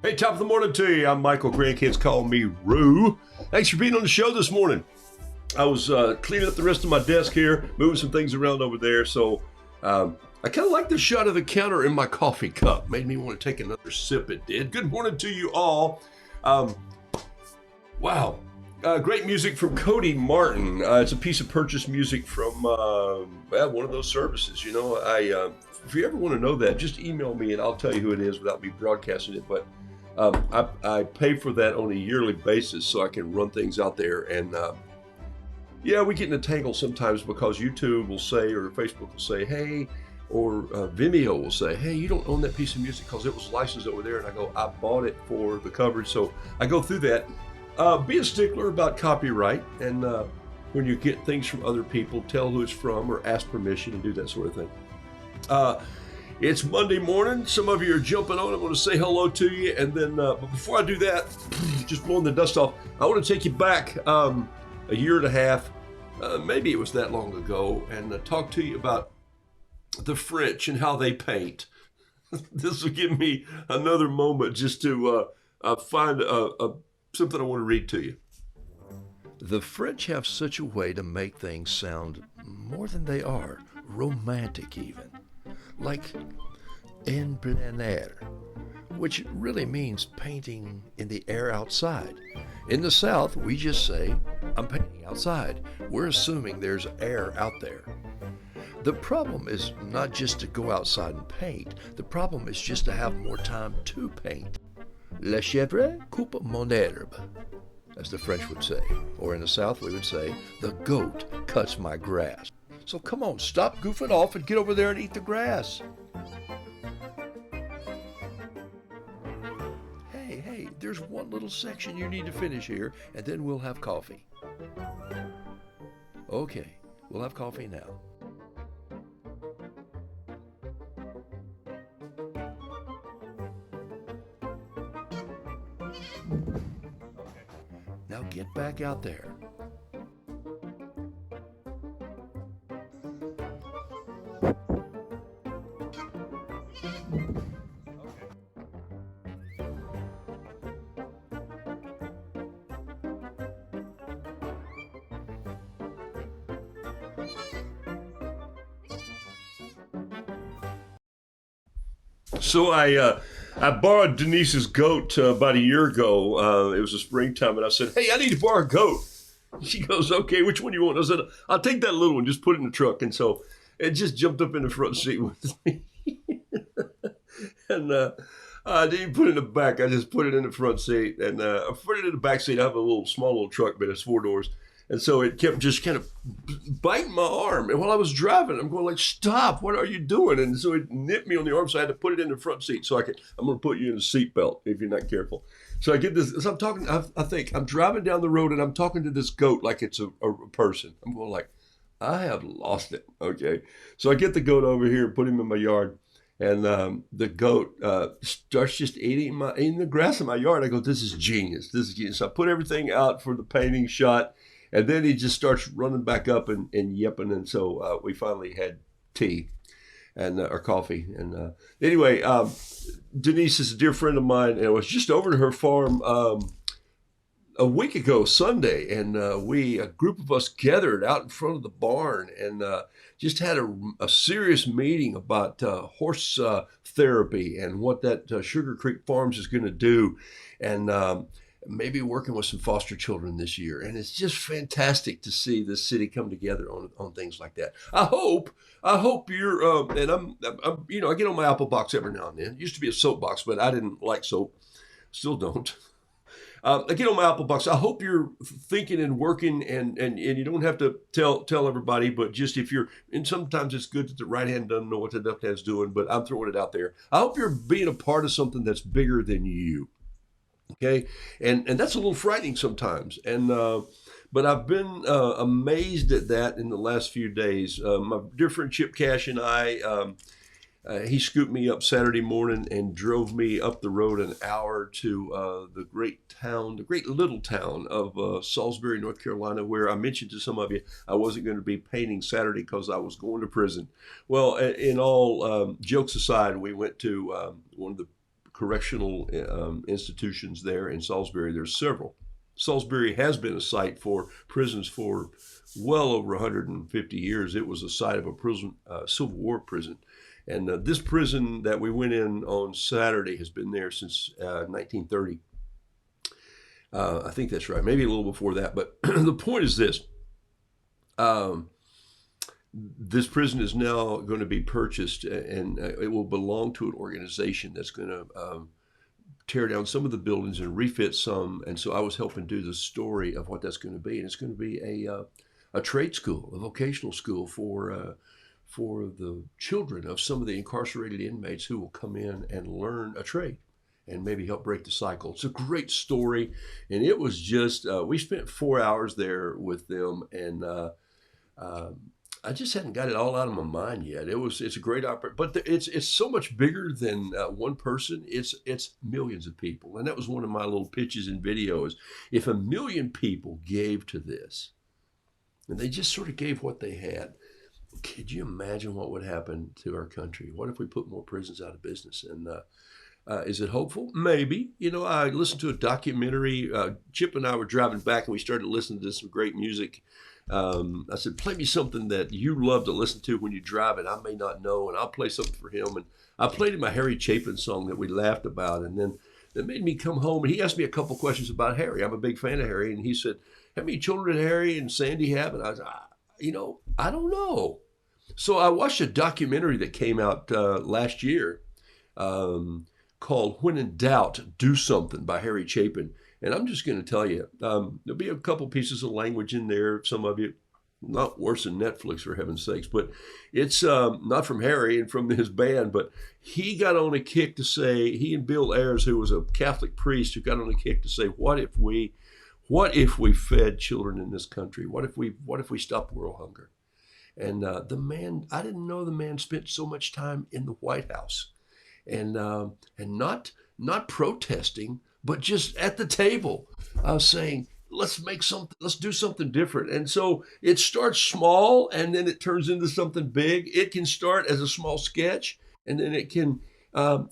Hey, top of the morning to you. I'm Michael. Grandkids call me Roo. Thanks for being on the show this morning. I was cleaning up the rest of my desk here, moving some things around over there. So I kind of like the shot of the counter in my coffee cup. Made me want to take another sip, it did. Good morning to you all. Wow. Great music from Cody Martin. It's a piece of purchased music from one of those services. You know, if you ever want to know that, just email me and I'll tell you who it is without me broadcasting it. But I pay for that on a yearly basis so I can run things out there. And we get in a tangle sometimes because YouTube will say, or Facebook will say, hey, or Vimeo will say, hey, you don't own that piece of music because it was licensed over there. And I go, I bought it for the coverage. So I go through that. Be a stickler about copyright. And when you get things from other people, tell who it's from or ask permission and do that sort of thing. It's Monday morning. Some of you are jumping on. I want to say hello to you. And then, but before I do that, just blowing the dust off, I want to take you back a year and a half. Maybe it was that long ago, and talk to you about the French and how they paint. This will give me another moment just to find something I want to read to you. The French have such a way to make things sound more than they are, romantic even. Like en plein air, which really means painting in the air outside. In the South, we just say, I'm painting outside. We're assuming there's air out there. The problem is not just to go outside and paint. The problem is just to have more time to paint. La chèvre coupe mon herbe, as the French would say. Or in the South, we would say, the goat cuts my grass. So come on, stop goofing off and get over there and eat the grass. Hey, there's one little section you need to finish here, and then we'll have coffee. Okay, we'll have coffee now. Now get back out there. So I borrowed Denise's goat about a year ago. It was a springtime, and I said, hey, I need to borrow a goat. She goes, okay, which one do you want? I said, I'll take that little one, just put it in the truck. And so it just jumped up in the front seat with me. And I didn't put it in the back. I just put it in the front seat. And I put it in the back seat. I have a small little truck, but it's 4 doors. And so it kept just kind of biting my arm. And while I was driving, I'm going like, stop, what are you doing? And so it nipped me on the arm, so I had to put it in the front seat so I'm going to put you in a seatbelt if you're not careful. So I get this, so I'm talking, I think, I'm driving down the road and I'm talking to this goat like it's a person. I'm going like, I have lost it, okay? So I get the goat over here and put him in my yard. And the goat starts just eating the grass in my yard. I go, this is genius. This is genius. So I put everything out for the painting shot, and then he just starts running back up and yipping. And so we finally had tea and or coffee. And anyway, Denise is a dear friend of mine, and I was just over to her farm a week ago Sunday, and a group of us gathered out in front of the barn and just had a serious meeting about horse therapy and what that Sugar Creek Farms is going to do, and maybe working with some foster children this year. And it's just fantastic to see the city come together on things like that. I hope you're and I'm I get on my Apple box every now and then. It used to be a soapbox, but I didn't like soap. Still don't. I get on my Apple box. I hope you're thinking and working, and you don't have to tell everybody, but just if you're, and sometimes it's good that the right hand doesn't know what the left hand's doing, but I'm throwing it out there. I hope you're being a part of something that's bigger than you. Okay, and that's a little frightening sometimes, and but I've been amazed at that in the last few days. My dear friend Chip Cash and I. He scooped me up Saturday morning and drove me up the road an hour to the great little town of Salisbury, North Carolina, where I mentioned to some of you I wasn't going to be painting Saturday because I was going to prison. Well, in all jokes aside, we went to one of the correctional institutions there in Salisbury. There's several. Salisbury has been a site for prisons for well over 150 years. It was a site of a prison, Civil War prison. And this prison that we went in on Saturday has been there since 1930. I think that's right. Maybe a little before that. But the point is this. This prison is now going to be purchased, and it will belong to an organization that's going to tear down some of the buildings and refit some. And so I was helping do the story of what that's going to be. And it's going to be a trade school, a vocational school for the children of some of the incarcerated inmates who will come in and learn a trade and maybe help break the cycle. It's a great story. And it was just, we spent 4 hours there with them, and I just hadn't got it all out of my mind yet. It's a great opportunity, but it's so much bigger than one person. It's millions of people. And that was one of my little pitches and videos. If 1 million people gave to this, and they just sort of gave what they had, could you imagine what would happen to our country? What if we put more prisons out of business? And is it hopeful? Maybe. I listened to a documentary. Chip and I were driving back, and we started listening to some great music. I said, play me something that you love to listen to when you drive, and I may not know, and I'll play something for him. And I played him a Harry Chapin song that we laughed about, and then that made me come home, and he asked me a couple questions about Harry. I'm a big fan of Harry, and he said, how many children did Harry and Sandy have? And I was, I don't know. So I watched a documentary that came out last year called When in Doubt, Do Something by Harry Chapin. And I'm just going to tell you, there'll be a couple pieces of language in there. Some of it not worse than Netflix, for heaven's sakes. But it's not from Harry and from his band. But he got on a kick to say, he and Bill Ayers, who was a Catholic priest, who got on a kick to say, what if we fed children in this country? What if we stopped world hunger? And the man, I didn't know the man spent so much time in the White House, and not protesting, but just at the table, saying, let's do something different. And so it starts small, and then it turns into something big. It can start as a small sketch, and then it can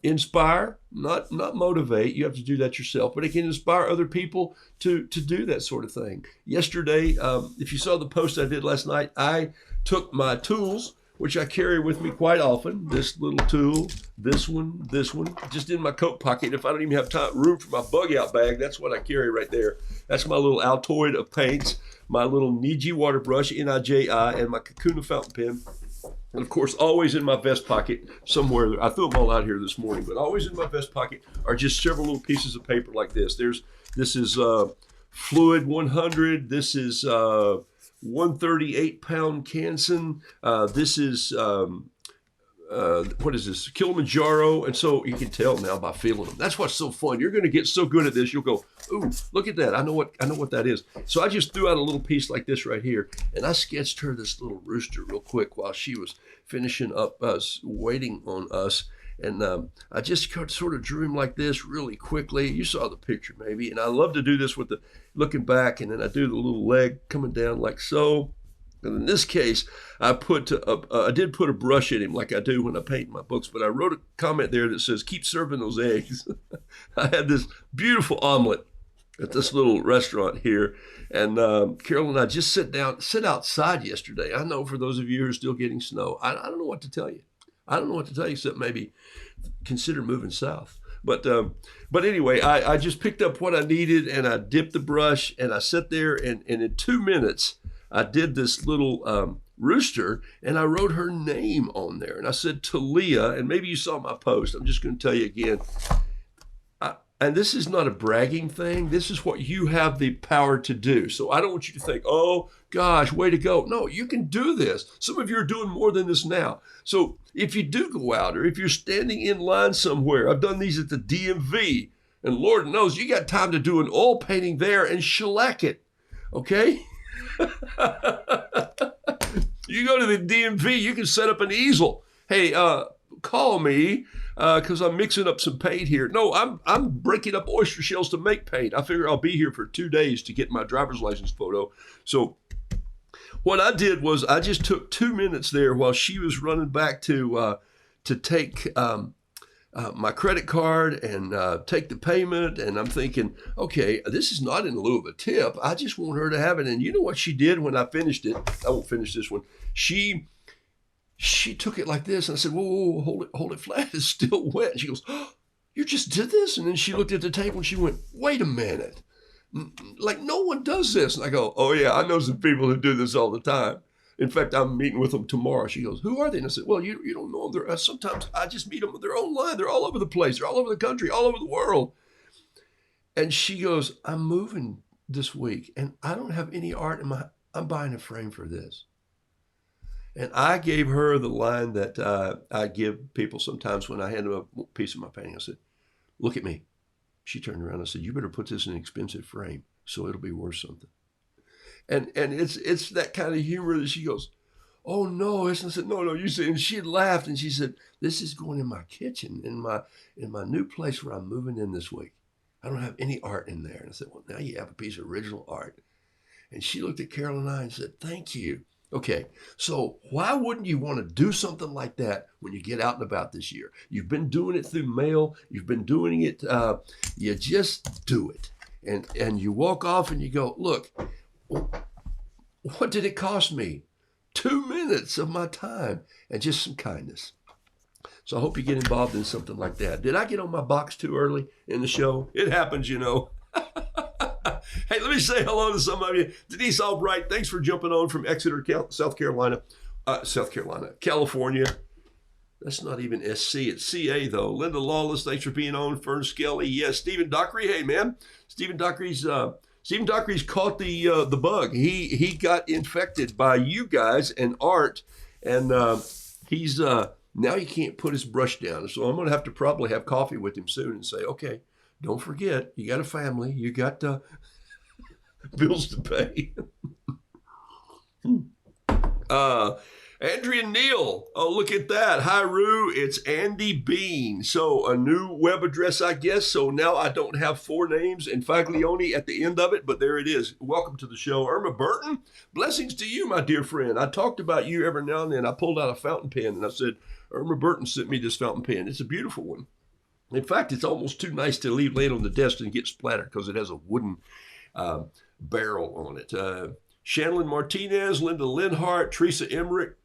inspire, not motivate. You have to do that yourself, but it can inspire other people to do that sort of thing. Yesterday, if you saw the post I did last night, I took my tools, which I carry with me quite often. This little tool, this one, just in my coat pocket. If I don't even have room for my bug out bag, that's what I carry right there. That's my little Altoid of paints, my little Niji water brush, N-I-J-I, and my Kakuna fountain pen. And of course, always in my vest pocket somewhere, I threw them all out here this morning, but always in my vest pocket are just several little pieces of paper like this. This is Fluid 100. This is 138-pound Canson. This is, what is this? Kilimanjaro. And so you can tell now by feeling them. That's what's so fun. You're going to get so good at this. You'll go, ooh, look at that. I know what that is. So I just threw out a little piece like this right here. And I sketched her this little rooster real quick while she was finishing up us, waiting on us. And I just sort of drew him like this really quickly. You saw the picture maybe. And I love to do this with the looking back, and then I do the little leg coming down like so. And in this case, I did put a brush in him like I do when I paint my books, but I wrote a comment there that says, keep serving those eggs. I had this beautiful omelet at this little restaurant here, and Carol and I just sit outside yesterday. I know for those of you who are still getting snow, I don't know what to tell you. I don't know what to tell you except maybe consider moving south. But anyway, I just picked up what I needed, and I dipped the brush, and I sat there, and in 2 minutes, I did this little rooster, and I wrote her name on there. And I said Talia, and maybe you saw my post. I'm just going to tell you again. And this is not a bragging thing. This is what you have the power to do. So I don't want you to think, oh, gosh, way to go. No, you can do this. Some of you are doing more than this now. So if you do go out, or if you're standing in line somewhere, I've done these at the DMV, and Lord knows you got time to do an oil painting there and shellac it, okay? You go to the DMV, you can set up an easel. Hey, call me because I'm mixing up some paint here. No, I'm breaking up oyster shells to make paint. I figure I'll be here for 2 days to get my driver's license photo. So what I did was I just took 2 minutes there while she was running back to take my credit card and take the payment. And I'm thinking, okay, this is not in lieu of a tip. I just want her to have it. And you know what she did when I finished it? I won't finish this one. She took it like this. And I said, whoa, hold it flat. It's still wet. And she goes, oh, you just did this? And then she looked at the table and she went, wait a minute. Like no one does this. And I go, oh yeah, I know some people who do this all the time. In fact, I'm meeting with them tomorrow. She goes, who are they? And I said, well, you don't know them. Sometimes I just meet them with their own line. They're all over the place. They're all over the country, all over the world. And she goes, I'm moving this week, and I don't have any art in I'm buying a frame for this. And I gave her the line that I give people sometimes when I hand them a piece of my painting. I said, look at me. She turned around and said, you better put this in an expensive frame so it'll be worth something. And it's that kind of humor that she goes, oh no. And I said, no, you see. And she had laughed and she said, this is going in my kitchen, in my new place where I'm moving in this week. I don't have any art in there. And I said, well, now you have a piece of original art. And she looked at Carol and I and said, thank you. Okay, so why wouldn't you want to do something like that when you get out and about this year? You've been doing it through mail. You've been doing it. You just do it. And you walk off and you go, look, what did it cost me? 2 minutes of my time and just some kindness. So I hope you get involved in something like that. Did I get on my box too early in the show? It happens, you know. Hey, let me say hello to some of you. Denise Albright, thanks for jumping on from Exeter, California. That's not even SC, it's CA though. Linda Lawless, thanks for being on. Fern Skelly, yes. Stephen Dockery, hey man. Stephen Dockery's caught the bug. He got infected by you guys and Art, and he's now he can't put his brush down. So I'm gonna have to probably have coffee with him soon and say, okay, don't forget, you got a family, you got bills to pay. Andrea Neal, oh, look at that. Hi, Roo, it's Andy Bean. So a new web address, I guess. So now I don't have 4 names and Faglione at the end of it, but there it is. Welcome to the show. Irma Burton, blessings to you, my dear friend. I talked about you every now and then. I pulled out a fountain pen and I said, Irma Burton sent me this fountain pen. It's a beautiful one. In fact, it's almost too nice to leave laid on the desk and get splattered because it has a wooden barrel on it. Shanlin Martinez, Linda Linhart, Teresa Emmerich.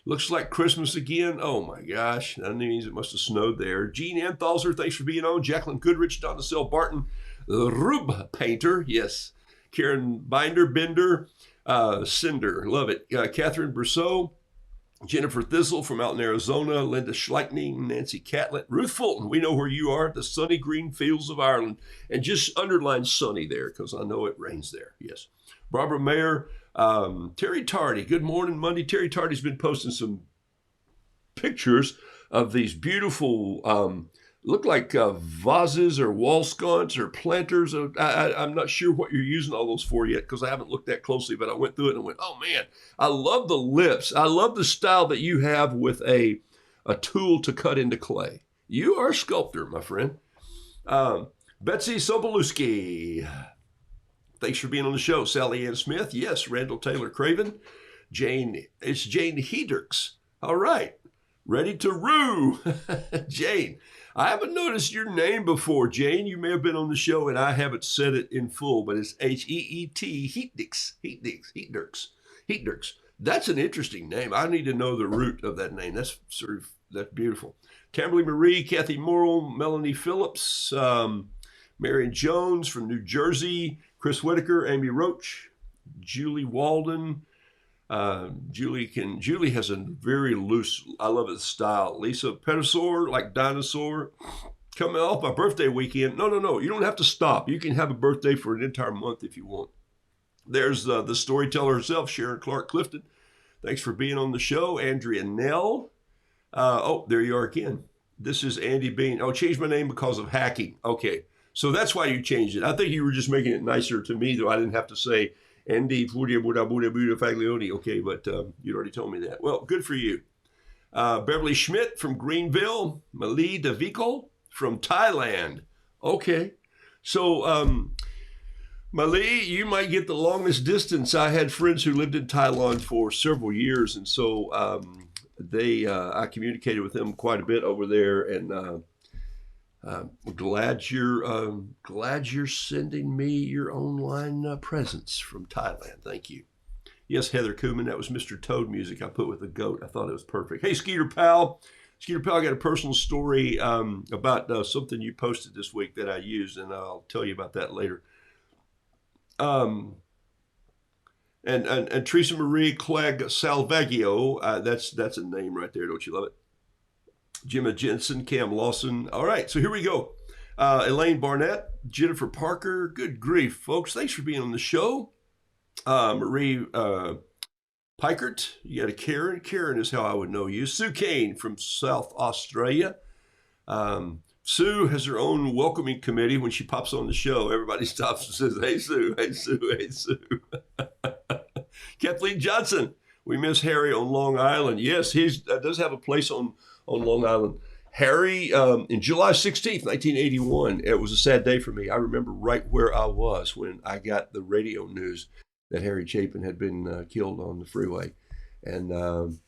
Looks like Christmas again. Oh my gosh. That means it must have snowed there. Jean Anthalzer, thanks for being on. Jacqueline Goodrich, Donna Sell Barton, Rube Painter, yes. Karen Binder, Bender, Cinder, love it. Catherine Brousseau, Jennifer Thistle from out in Arizona, Linda Schleichning, Nancy Catlett, Ruth Fulton, we know where you are, the sunny green fields of Ireland. And just underline sunny there because I know it rains there, yes. Barbara Mayer, Terry Tardy, good morning, Monday. Terry Tardy's been posting some pictures of these beautiful, look like vases or wall sconces or planters. I'm not sure what you're using all those for yet because I haven't looked that closely, but I went through it and went, oh man, I love the lips. I love the style that you have with a a tool to cut into clay. You are a sculptor, my friend. Betsy Sobolewski, thanks for being on the show. Sally Ann Smith, yes. Randall Taylor Craven. Jane, it's Jane Hedricks. All right, ready to rue. Jane, I haven't noticed your name before, Jane. You may have been on the show and I haven't said it in full, but it's H-E-E-T, Hedricks. That's an interesting name. I need to know the root of that name. That's beautiful. Kimberly Marie, Kathy Morrill, Melanie Phillips, Marion Jones from New Jersey, Chris Whitaker, Amy Roach, Julie Walden. Julie has a very loose, I love it, style. Lisa Pedisor, like dinosaur. Coming off my birthday weekend. No. You don't have to stop. You can have a birthday for an entire month if you want. There's the storyteller herself, Sharon Clark Clifton. Thanks for being on the show. Andrea Nell. There you are again. This is Andy Bean. Oh, changed my name because of hacking. Okay. So that's why you changed it. I think you were just making it nicer to me, though I didn't have to say Andy Faglione. Okay, but you already told me that. Well, good for you. Beverly Schmidt from Greenville. Mali Daviko from Thailand. Okay. So, Mali, you might get the longest distance. I had friends who lived in Thailand for several years, and so I communicated with them quite a bit over there, and glad you're sending me your online presents from Thailand. Thank you. Yes, Heather Kuhlman, that was Mr. Toad music I put with the goat. I thought it was perfect. Hey, Skeeter Powell. Skeeter Powell, I got a personal story about something you posted this week that I used, and I'll tell you about that later. And Teresa Marie Clegg Salvaggio, that's a name right there. Don't you love it? Gemma Jensen, Cam Lawson. All right, so here we go. Elaine Barnett, Jennifer Parker. Good grief, folks. Thanks for being on the show. Marie Pikert. You got a Karen. Karen is how I would know you. Sue Kane from South Australia. Sue has her own welcoming committee. When she pops on the show, everybody stops and says, hey, Sue, hey, Sue, hey, Sue. Kathleen Johnson. We miss Harry on Long Island. Yes, he does have a place on Long Island. Harry, in July 16th, 1981, it was a sad day for me. I remember right where I was when I got the radio news that Harry Chapin had been killed on the freeway. And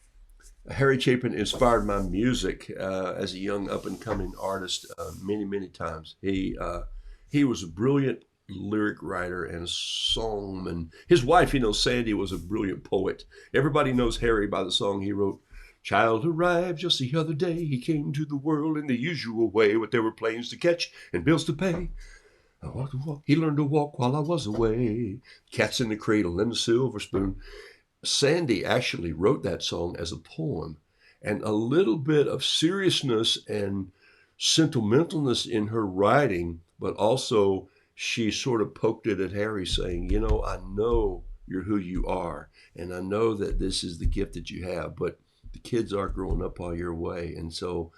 Harry Chapin inspired my music as a young up-and-coming artist many, many times. He was a brilliant lyric writer and a songman. His wife, Sandy, was a brilliant poet. Everybody knows Harry by the song he wrote. Child arrived just the other day. He came to the world in the usual way, but there were planes to catch and bills to pay. I walked to walk. He learned to walk while I was away. Cats in the cradle and the silver spoon. Sandy actually wrote that song as a poem, and a little bit of seriousness and sentimentalness in her writing, but also she sort of poked it at Harry saying, I know you're who you are, and I know that this is the gift that you have, but the kids are growing up while you're away. And so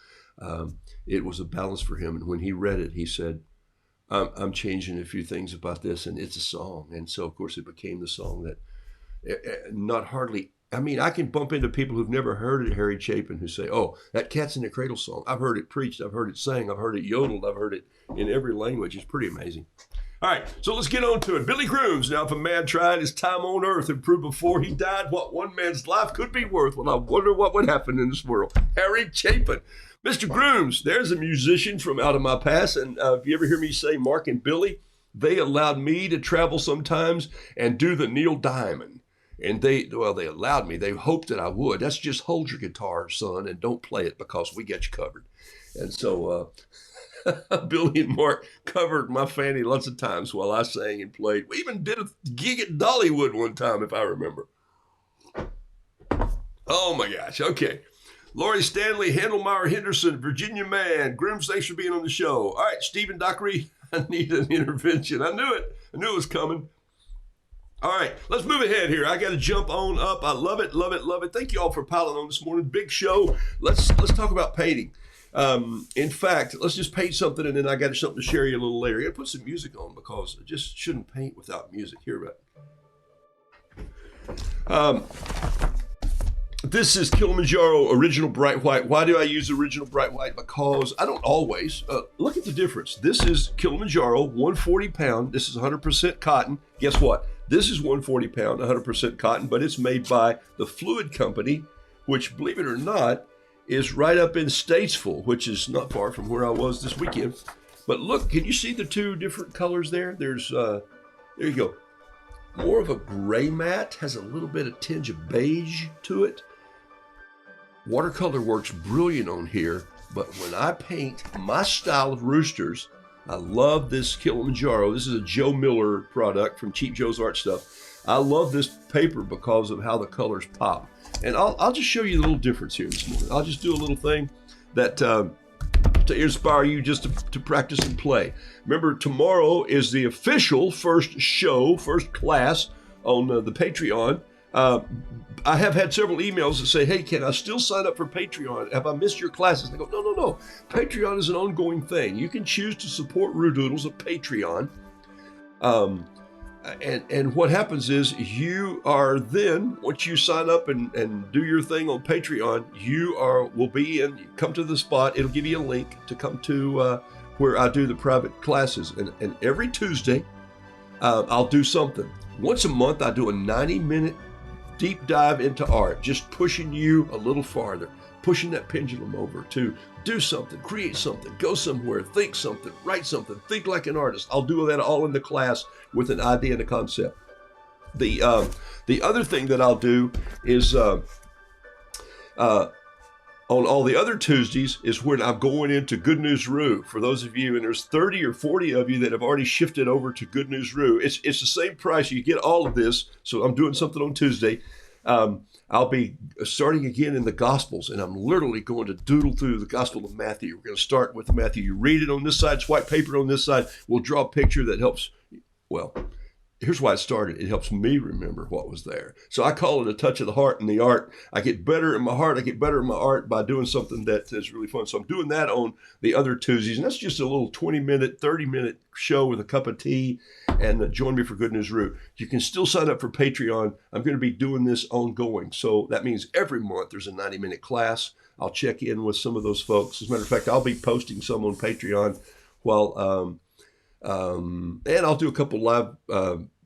it was a balance for him. And when he read it, he said, I'm changing a few things about this, and it's a song. And so, of course, it became the song that I can bump into people who've never heard of Harry Chapin who say, oh, that Cats in the Cradle song, I've heard it preached, I've heard it sang, I've heard it yodeled, I've heard it in every language. It's pretty amazing. All right, so let's get on to it. Billy Grooms. Now, if a man tried his time on earth and proved before he died what one man's life could be worth, well, I wonder what would happen in this world. Harry Chapin. Mr. Grooms, there's a musician from out of my past, and if you ever hear me say Mark and Billy, they allowed me to travel sometimes and do the Neil Diamond. And they allowed me. They hoped that I would. That's just hold your guitar, son, and don't play it because we got you covered. And so Billy and Mark covered my fanny lots of times while I sang and played. We even did a gig at Dollywood one time, if I remember. Oh, my gosh. Okay. Lori Stanley, Handelmeyer Henderson, Virginia Man. Grooms, thanks for being on the show. All right, Stephen Dockery, I need an intervention. I knew it. I knew it was coming. All right, let's move ahead here. I got to jump on up. I love it, love it, love it. Thank you all for piling on this morning. Big show. Let's talk about painting. In fact, let's just paint something, and then I got something to share you a little later. I got to put some music on because I just shouldn't paint without music. Hear about it. This is Kilimanjaro Original Bright White. Why do I use Original Bright White? Because I don't always. Look at the difference. This is Kilimanjaro, 140 pound. This is 100% cotton. Guess what? This is 140 pound, 100% cotton, but it's made by the Fluid Company, which, believe it or not, is right up in Statesville, which is not far from where I was this weekend. But look, can you see the two different colors there? There's, there you go. More of a gray matte, has a little bit of tinge of beige to it. Watercolor works brilliant on here, but when I paint my style of roosters, I love this Kilimanjaro. This is a Joe Miller product from Cheap Joe's Art Stuff. I love this paper because of how the colors pop. And I'll just show you the little difference here this morning. I'll just do a little thing that to inspire you just to practice and play. Remember, tomorrow is the official first class on the Patreon. I have had several emails that say, hey, can I still sign up for Patreon? Have I missed your classes? And I go, no. Patreon is an ongoing thing. You can choose to support Roodoodles at Patreon. And what happens is you are then, once you sign up and do your thing on Patreon, will come to the spot. It'll give you a link to come to where I do the private classes. And every Tuesday, I'll do something. Once a month, I do a 90-minute deep dive into art, just pushing you a little farther, pushing that pendulum over to do something, create something, go somewhere, think something, write something, think like an artist. I'll do that all in the class with an idea and a concept. The other thing that I'll do is on all the other Tuesdays is when I'm going into Good News Roo. For those of you, and there's 30 or 40 of you that have already shifted over to Good News Roo. It's the same price. You get all of this. So I'm doing something on Tuesday. I'll be starting again in the Gospels, and I'm literally going to doodle through the Gospel of Matthew. We're going to start with Matthew. You read it on this side, it's white paper on this side. We'll draw a picture that helps. Well, here's why it started. It helps me remember what was there. So I call it a touch of the heart in the art. I get better in my heart. I get better in my art by doing something that is really fun. So I'm doing that on the other Tuesdays. And that's just a little 20-minute, 30-minute show with a cup of tea. And join me for Good News Roo. You can still sign up for Patreon. I'm going to be doing this ongoing. So that means every month there's a 90-minute class. I'll check in with some of those folks. As a matter of fact, I'll be posting some on Patreon while... and I'll do a couple live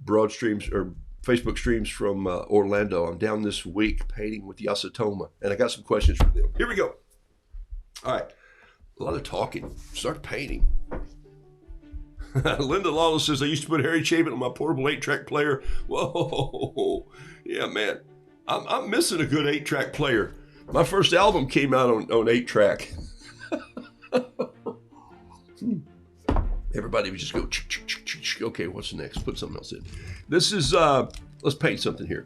broad streams or Facebook streams from Orlando. I'm down this week painting with Yasutoma, and I got some questions for them. Here we go. All right. A lot of talking. Start painting. Linda Lawless says, I used to put Harry Chabin on my portable 8-track player. Whoa. Yeah, man. I'm missing a good 8-track player. My first album came out on 8-track. Everybody would just go, okay, what's next? Put something else in. This is, let's paint something here.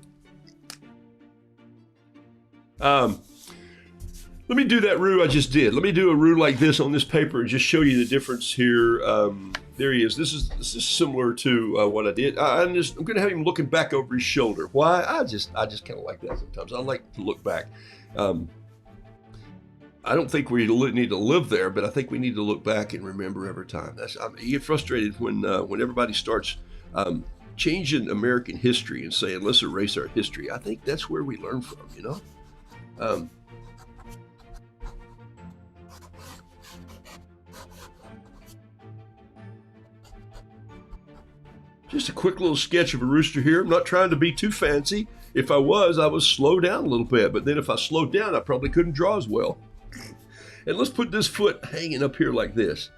Let me do that Roo I just did. Let me do a Roo like this on this paper and just show you the difference here. There he is. This is similar to what I did. I'm going to have him looking back over his shoulder. Why? I just kind of like that sometimes. I like to look back. I don't think we need to live there, but I think we need to look back and remember every time. You get frustrated when everybody starts changing American history and saying, let's erase our history. I think that's where we learn from, you know? Just a quick little sketch of a rooster here. I'm not trying to be too fancy. If I was, I would slow down a little bit. But then if I slowed down, I probably couldn't draw as well. And let's put this foot hanging up here like this.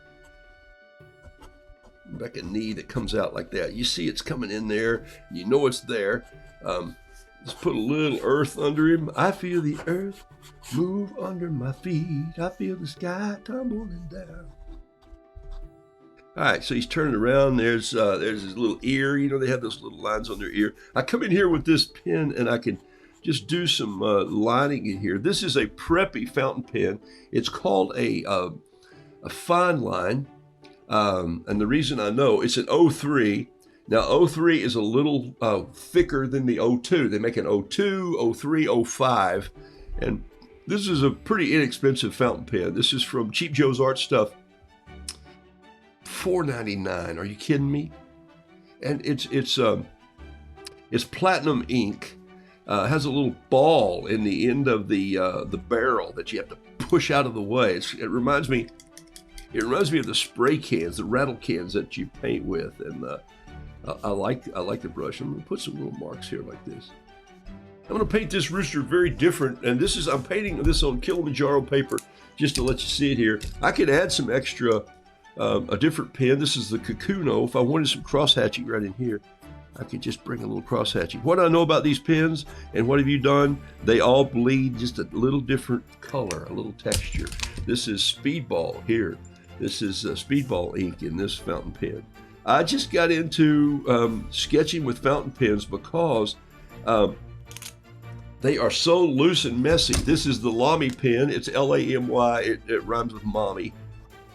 Like a knee that comes out like that. You see it's coming in there. You know it's there. Let's put a little earth under him. I feel the earth move under my feet. I feel the sky tumbling down. All right, so he's turning around. There's his little ear. You know, they have those little lines on their ear. I come in here with this pen and I can just do some lining in here. This is a preppy fountain pen. It's called a fine line. And the reason I know, it's an 03. Now, 03 is a little thicker than the 02. They make an 02, 03, 05. And this is a pretty inexpensive fountain pen. This is from Cheap Joe's Art Stuff. $4.99. Are you kidding me? And it's platinum ink. has a little ball in the end of the barrel that you have to push out of the way. It reminds me of the spray cans, the rattle cans that you paint with, and I like the brush. I'm gonna put some little marks here like this. I'm gonna paint this rooster very different, and I'm painting this on Kilimanjaro paper just to let you see it here. I could add some extra, a different pen. This is the Kakuno. If I wanted some cross hatching right in here, I could just bring a little cross hatching. What I know about these pens, and what have you done? They all bleed just a little different color, a little texture. This is Speedball here. This is Speedball ink in this fountain pen. I just got into sketching with fountain pens because they are so loose and messy. This is the Lamy pen. It's Lamy. It rhymes with mommy.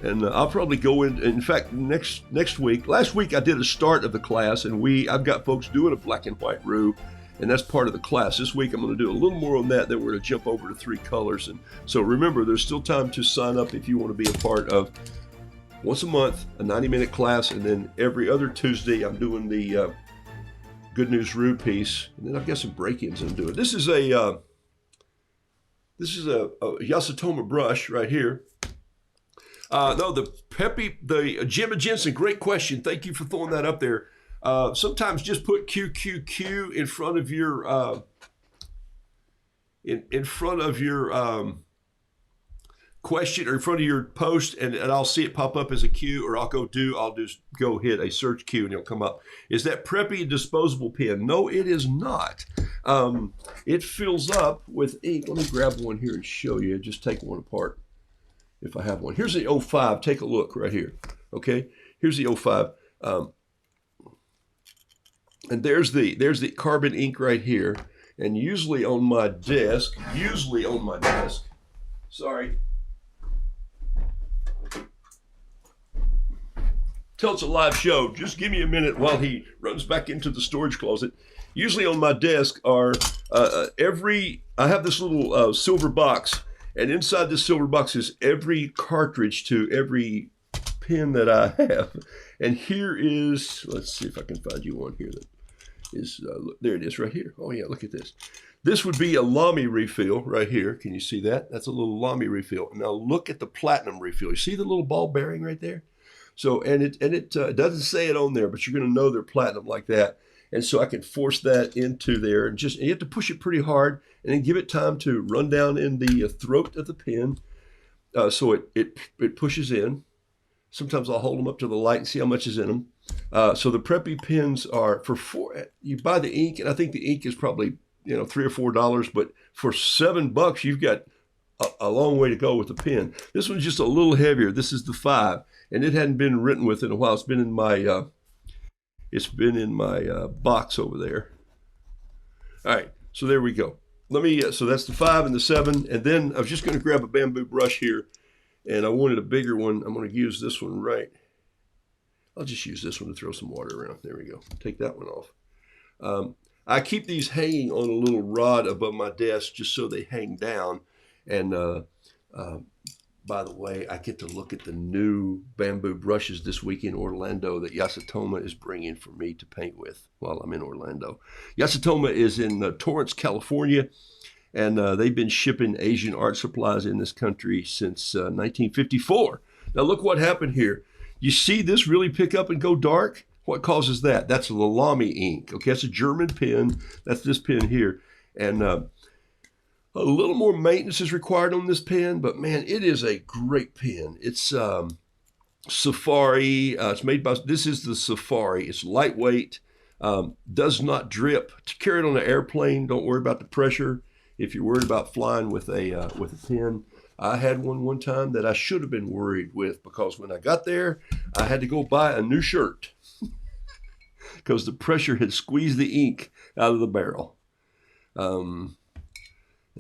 And I'll probably go in fact, next week. Last week I did a start of the class, and I've got folks doing a black and white Roo, and that's part of the class. This week I'm going to do a little more on that. Then we're going to jump over to 3 colors. And so remember, there's still time to sign up if you want to be a part of, once a month, a 90-minute class, and then every other Tuesday I'm doing the Good News Roo piece, and then I've got some break-ins I'm doing. This is a Yasutoma brush right here. No, the Gemma Jensen, great question. Thank you for throwing that up there. Sometimes just put QQQ in front of your in front of your question, or in front of your post, and I'll see it pop up as a Q, or I'll just go hit a search Q and it'll come up. Is that Preppy disposable pen? No, it is not. It fills up with ink. Let me grab one here and show you. Just take one apart if I have one. Here's the 05. Take a look right here. Okay, here's the 05. And there's the carbon ink right here. And usually on my desk, sorry. Tell it's a live show. Just give me a minute while he runs back into the storage closet. Usually on my desk are I have this little silver box, and inside this silver box is every cartridge to every pen that I have. And here is, let's see if I can find you one here that is, there it is right here. Oh yeah, look at this. This would be a Lamy refill right here. Can you see that? That's a little Lamy refill. Now look at the platinum refill. You see the little ball bearing right there? So, and it doesn't say it on there, but you're going to know they're platinum like that. And so I can force that into there, and you have to push it pretty hard, and then give it time to run down in the throat of the pen, so it pushes in. Sometimes I'll hold them up to the light and see how much is in them. So the Preppy pens are you buy the ink, and I think the ink is probably $3 or $4, but for $7 you've got a long way to go with the pen. This one's just a little heavier. This is the 5, and it hadn't been written with in a while. It's been in my box over there. All right, so there we go. So that's the 5 and the 7, and then I was just going to grab a bamboo brush here, and I wanted a bigger one. I'm going to use this one right. I'll just use this one to throw some water around. There we go. Take that one off. I keep these hanging on a little rod above my desk just so they hang down. And by the way, I get to look at the new bamboo brushes this week in Orlando that Yasutoma is bringing for me to paint with while I'm in Orlando. Yasutoma is in Torrance, California, and they've been shipping Asian art supplies in this country since 1954. Now look what happened here. You see this really pick up and go dark? What causes that? That's the Lamy ink. Okay, that's a German pen. That's this pen here. And a little more maintenance is required on this pen, but man, it is a great pen. It's Safari. It's made by, this is the Safari. It's lightweight, does not drip. To carry it on an airplane, don't worry about the pressure. If you're worried about flying with a pen, I had one time that I should have been worried with, because when I got there, I had to go buy a new shirt because the pressure had squeezed the ink out of the barrel. And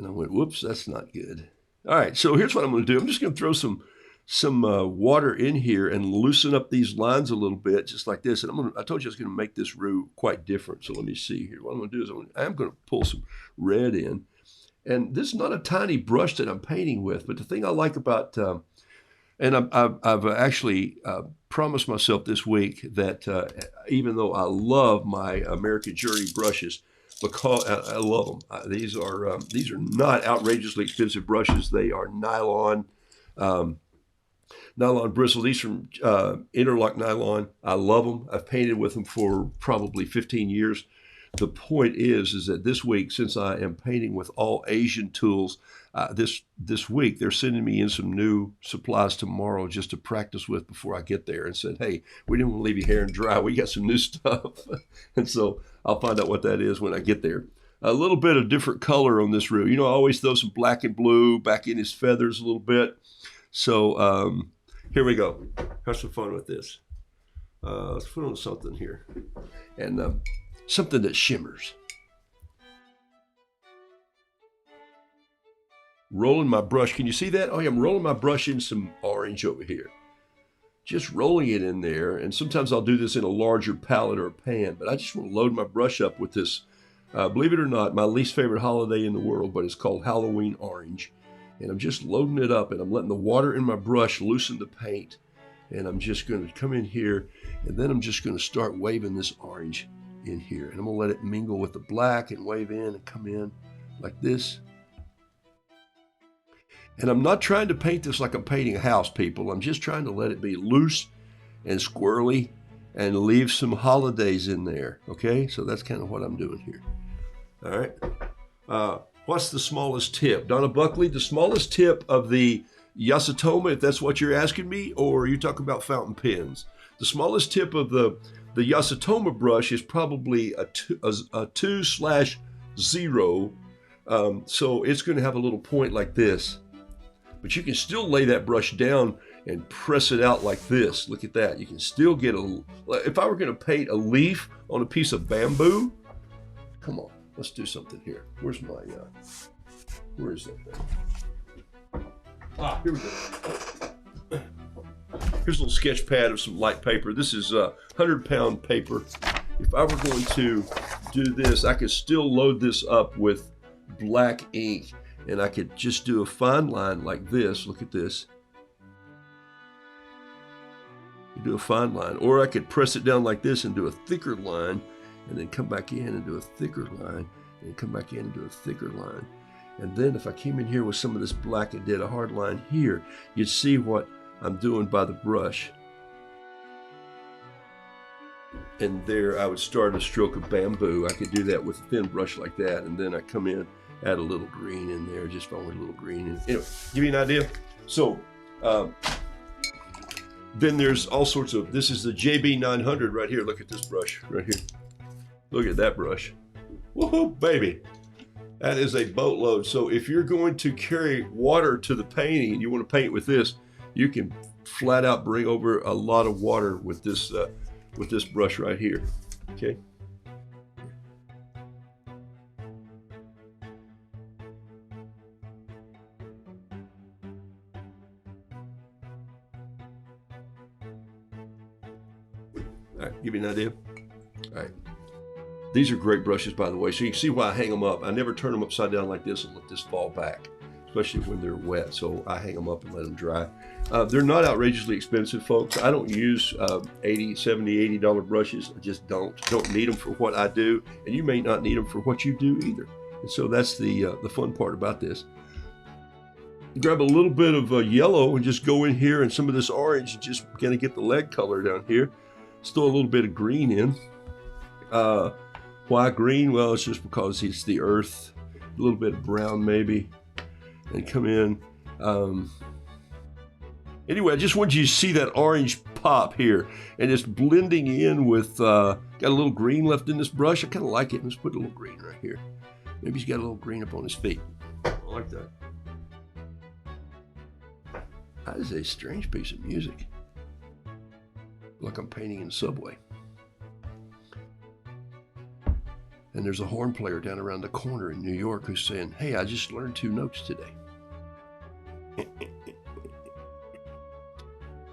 I went, whoops, that's not good. All right, so here's what I'm going to do. I'm just going to throw some water in here and loosen up these lines a little bit, just like this. And I told you I was going to make this Roo quite different. So let me see here. What I'm going to do is I'm going to pull some red in. And this is not a tiny brush that I'm painting with, but the thing I like about, and I've actually promised myself this week that even though I love my American Journey brushes, because I love them. These are not outrageously expensive brushes. They are nylon. Nylon bristle. These from Interlock Nylon. I love them. I've painted with them for probably 15 years. The point is that this week, since I am painting with all Asian tools, this week they're sending me in some new supplies tomorrow just to practice with before I get there, and said, hey, we didn't want to leave you here and dry. We got some new stuff. And so I'll find out what that is when I get there. A little bit of different color on this roo. You know, I always throw some black and blue back in his feathers a little bit. So here we go. Have some fun with this. Let's put on something here. And something that shimmers. Rolling my brush. Can you see that? Oh, yeah, I'm rolling my brush in some orange over here. Just rolling it in there. And sometimes I'll do this in a larger palette or a pan, but I just want to load my brush up with this, believe it or not, my least favorite holiday in the world, but it's called Halloween orange. And I'm just loading it up, and I'm letting the water in my brush loosen the paint. And I'm just going to come in here, and then I'm just going to start waving this orange in here. And I'm going to let it mingle with the black and wave in and come in like this. And I'm not trying to paint this like I'm painting a house, people. I'm just trying to let it be loose and squirrely and leave some holidays in there. Okay, so that's kind of what I'm doing here. All right. What's the smallest tip? Donna Buckley, the smallest tip of the Yasutoma, if that's what you're asking me, or are you talking about fountain pens? The smallest tip of the Yasutoma brush is probably a 2/0. So it's going to have a little point like this. But you can still lay that brush down and press it out like this. Look at that. You can still get if I were going to paint a leaf on a piece of bamboo, come on. Let's do something here. Where's my, where is that thing? Here we go. Here's a little sketch pad of some light paper. This is 100-pound paper. If I were going to do this, I could still load this up with black ink, and I could just do a fine line like this. Look at this. You do a fine line, or I could press it down like this and do a thicker line, and then come back in and do a thicker line, and come back in and do a thicker line. And then if I came in here with some of this black and did a hard line here, you'd see what I'm doing by the brush. And there I would start a stroke of bamboo. I could do that with a thin brush like that, and then I come in, add a little green in there, just only a little green. And anyway, give you an idea. So then there's all sorts of, this is the JB900 right here. Look at this brush right here. Look at that brush. Woohoo, baby. That is a boatload. So if you're going to carry water to the painting and you want to paint with this, you can flat out bring over a lot of water with this brush right here. Okay. All right, give you an idea. All right. These are great brushes, by the way, so you can see why I hang them up. I never turn them upside down like this and let this fall back, especially when they're wet, so I hang them up and let them dry. They're not outrageously expensive, folks. I don't use $80, $70, $80 brushes. I just don't need them for what I do, and you may not need them for what you do either. And so that's the fun part about this. Grab a little bit of yellow and just go in here and some of this orange and just kind of get the leg color down here. Still a little bit of green in. Why green? Well, it's just because it's the earth. A little bit of brown maybe. And come in. Anyway, I just wanted you to see that orange pop here. And it's blending in with, got a little green left in this brush. I kind of like it. Let's put a little green right here. Maybe he's got a little green up on his feet. I like that. That is a strange piece of music. Like I'm painting in the subway. And there's a horn player down around the corner in New York who's saying, hey, I just learned 2 notes today.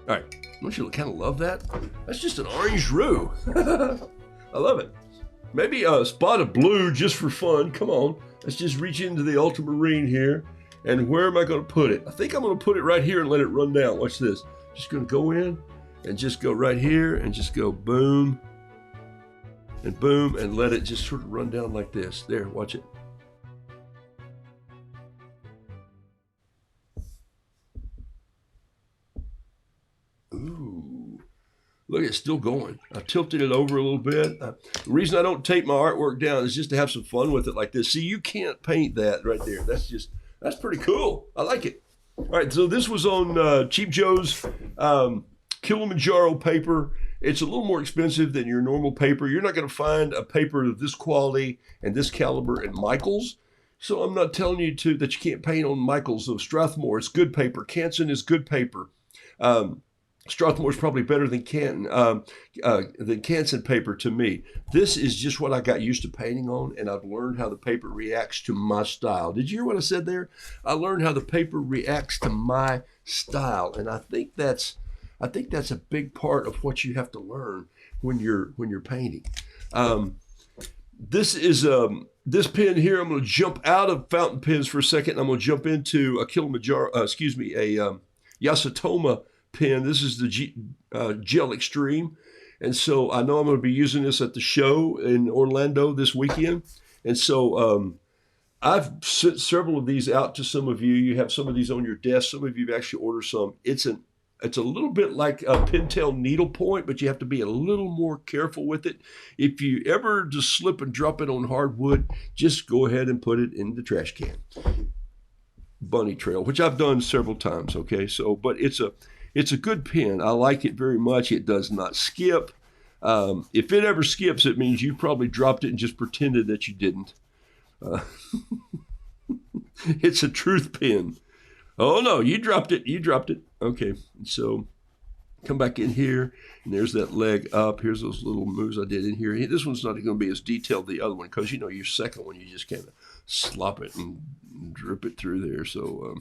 All right, don't you kind of love that? That's just an orange roux. I love it. Maybe a spot of blue just for fun. Come on, let's just reach into the ultramarine here. And where am I going to put it? I think I'm going to put it right here and let it run down. Watch this. Just going to go in and just go right here and just go boom. and boom, and let it just sort of run down like this. There, watch it. Ooh, look, it's still going. I tilted it over a little bit. The reason I don't tape my artwork down is just to have some fun with it like this. See, you can't paint that right there. That's pretty cool. I like it. All right, so this was on Cheap Joe's Kilimanjaro paper. It's a little more expensive than your normal paper. You're not going to find a paper of this quality and this caliber at Michael's. So I'm not telling you that you can't paint on Michael's. So Strathmore is good paper. Canson is good paper. Strathmore is probably better than Canson paper to me. This is just what I got used to painting on, and I've learned how the paper reacts to my style. Did you hear what I said there? I learned how the paper reacts to my style, and I think that's a big part of what you have to learn when you're painting. This is this pen here. I'm going to jump out of fountain pens for a second. I'm going to jump into a Yasutoma pen. This is the Gel Extreme. And so I know I'm going to be using this at the show in Orlando this weekend. And so I've sent several of these out to some of you. You have some of these on your desk. Some of you have actually ordered some. It's a little bit like a pintail needlepoint, but you have to be a little more careful with it. If you ever just slip and drop it on hardwood, just go ahead and put it in the trash can. Bunny trail, which I've done several times. Okay, so but it's a good pen. I like it very much. It does not skip. If it ever skips, it means you probably dropped it and just pretended that you didn't. It's a truth pen. Oh no, you dropped it. You dropped it. Okay, so come back in here, and there's that leg up. Here's those little moves I did in here. This one's not going to be as detailed as the other one because your second one, you just kind of slop it and drip it through there. So,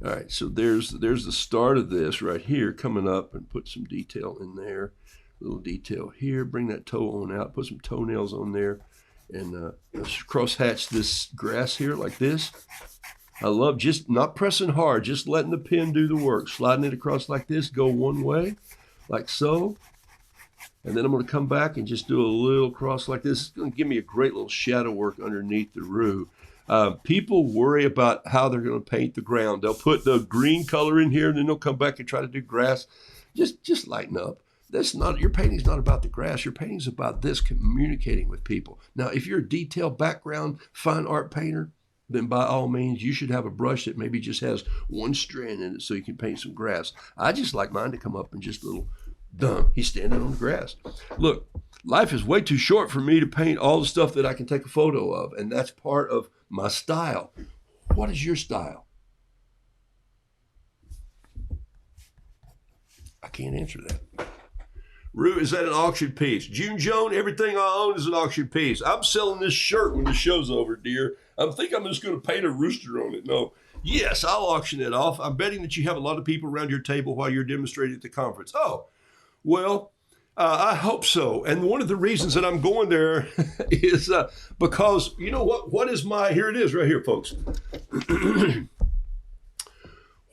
all right, so there's the start of this right here coming up, and put some detail in there. A little detail here. Bring that toe on out. Put some toenails on there, and cross hatch this grass here like this. I love just not pressing hard, just letting the pen do the work. Sliding it across like this, go one way, like so. And then I'm going to come back and just do a little cross like this. It's going to give me a great little shadow work underneath the roux. People worry about how they're going to paint the ground. They'll put the green color in here, and then they'll come back and try to do grass. Just lighten up. Your painting's not about the grass. Your painting's about this, communicating with people. Now, if you're a detailed background, fine art painter, then by all means, you should have a brush that maybe just has one strand in it so you can paint some grass. I just like mine to come up and just a little, done. He's standing on the grass. Look, life is way too short for me to paint all the stuff that I can take a photo of, and that's part of my style. What is your style? I can't answer that. Rue, is that an auction piece? June Joan, everything I own is an auction piece. I'm selling this shirt when the show's over, dear. I think I'm just going to paint a rooster on it. No. Yes, I'll auction it off. I'm betting that you have a lot of people around your table while you're demonstrating at the conference. Oh, well, I hope so. And one of the reasons that I'm going there is because, you know what is my, here it is right here, folks.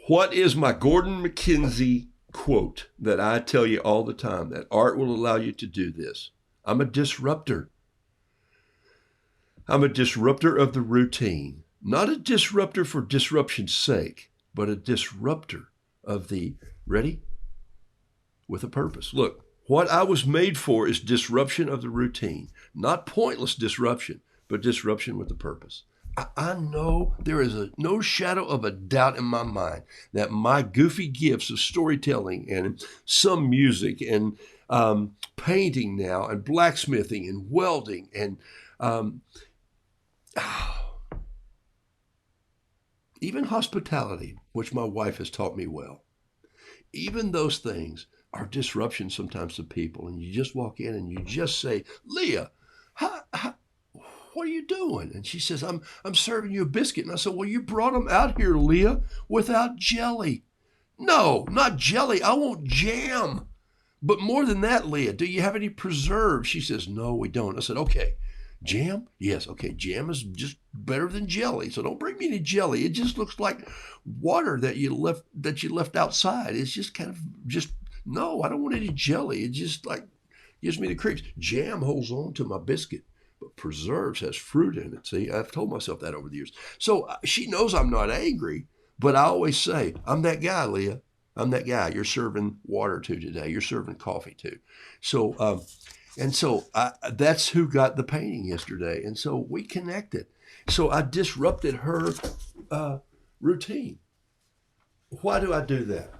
What is my Gordon McKenzie quote that I tell you all the time, that art will allow you to do this? I'm a disruptor. I'm a disruptor of the routine, not a disruptor for disruption's sake, but a disruptor of the, ready? With a purpose. Look, what I was made for is disruption of the routine, not pointless disruption, but disruption with a purpose. I know there is no shadow of a doubt in my mind that my goofy gifts of storytelling and some music and painting now and blacksmithing and welding and even hospitality, which my wife has taught me well, even those things are disruption sometimes to people. And you just walk in and you just say, Leah, what are you doing? And she says, I'm serving you a biscuit. And I said, well, you brought them out here, Leah, without jelly. No, not jelly. I want jam. But more than that, Leah, do you have any preserves? She says, no, we don't. I said, okay, jam? Yes, okay, jam is just better than jelly. So don't bring me any jelly. It just looks like water that you left outside. It's just kind of no, I don't want any jelly. It's just like, gives me the creeps. Jam holds on to my biscuit, but preserves has fruit in it. See, I've told myself that over the years. So she knows I'm not angry, but I always say, I'm that guy, Leah. I'm that guy you're serving water to today. You're serving coffee to. So, that's who got the painting yesterday. And so we connected. So I disrupted her routine. Why do I do that?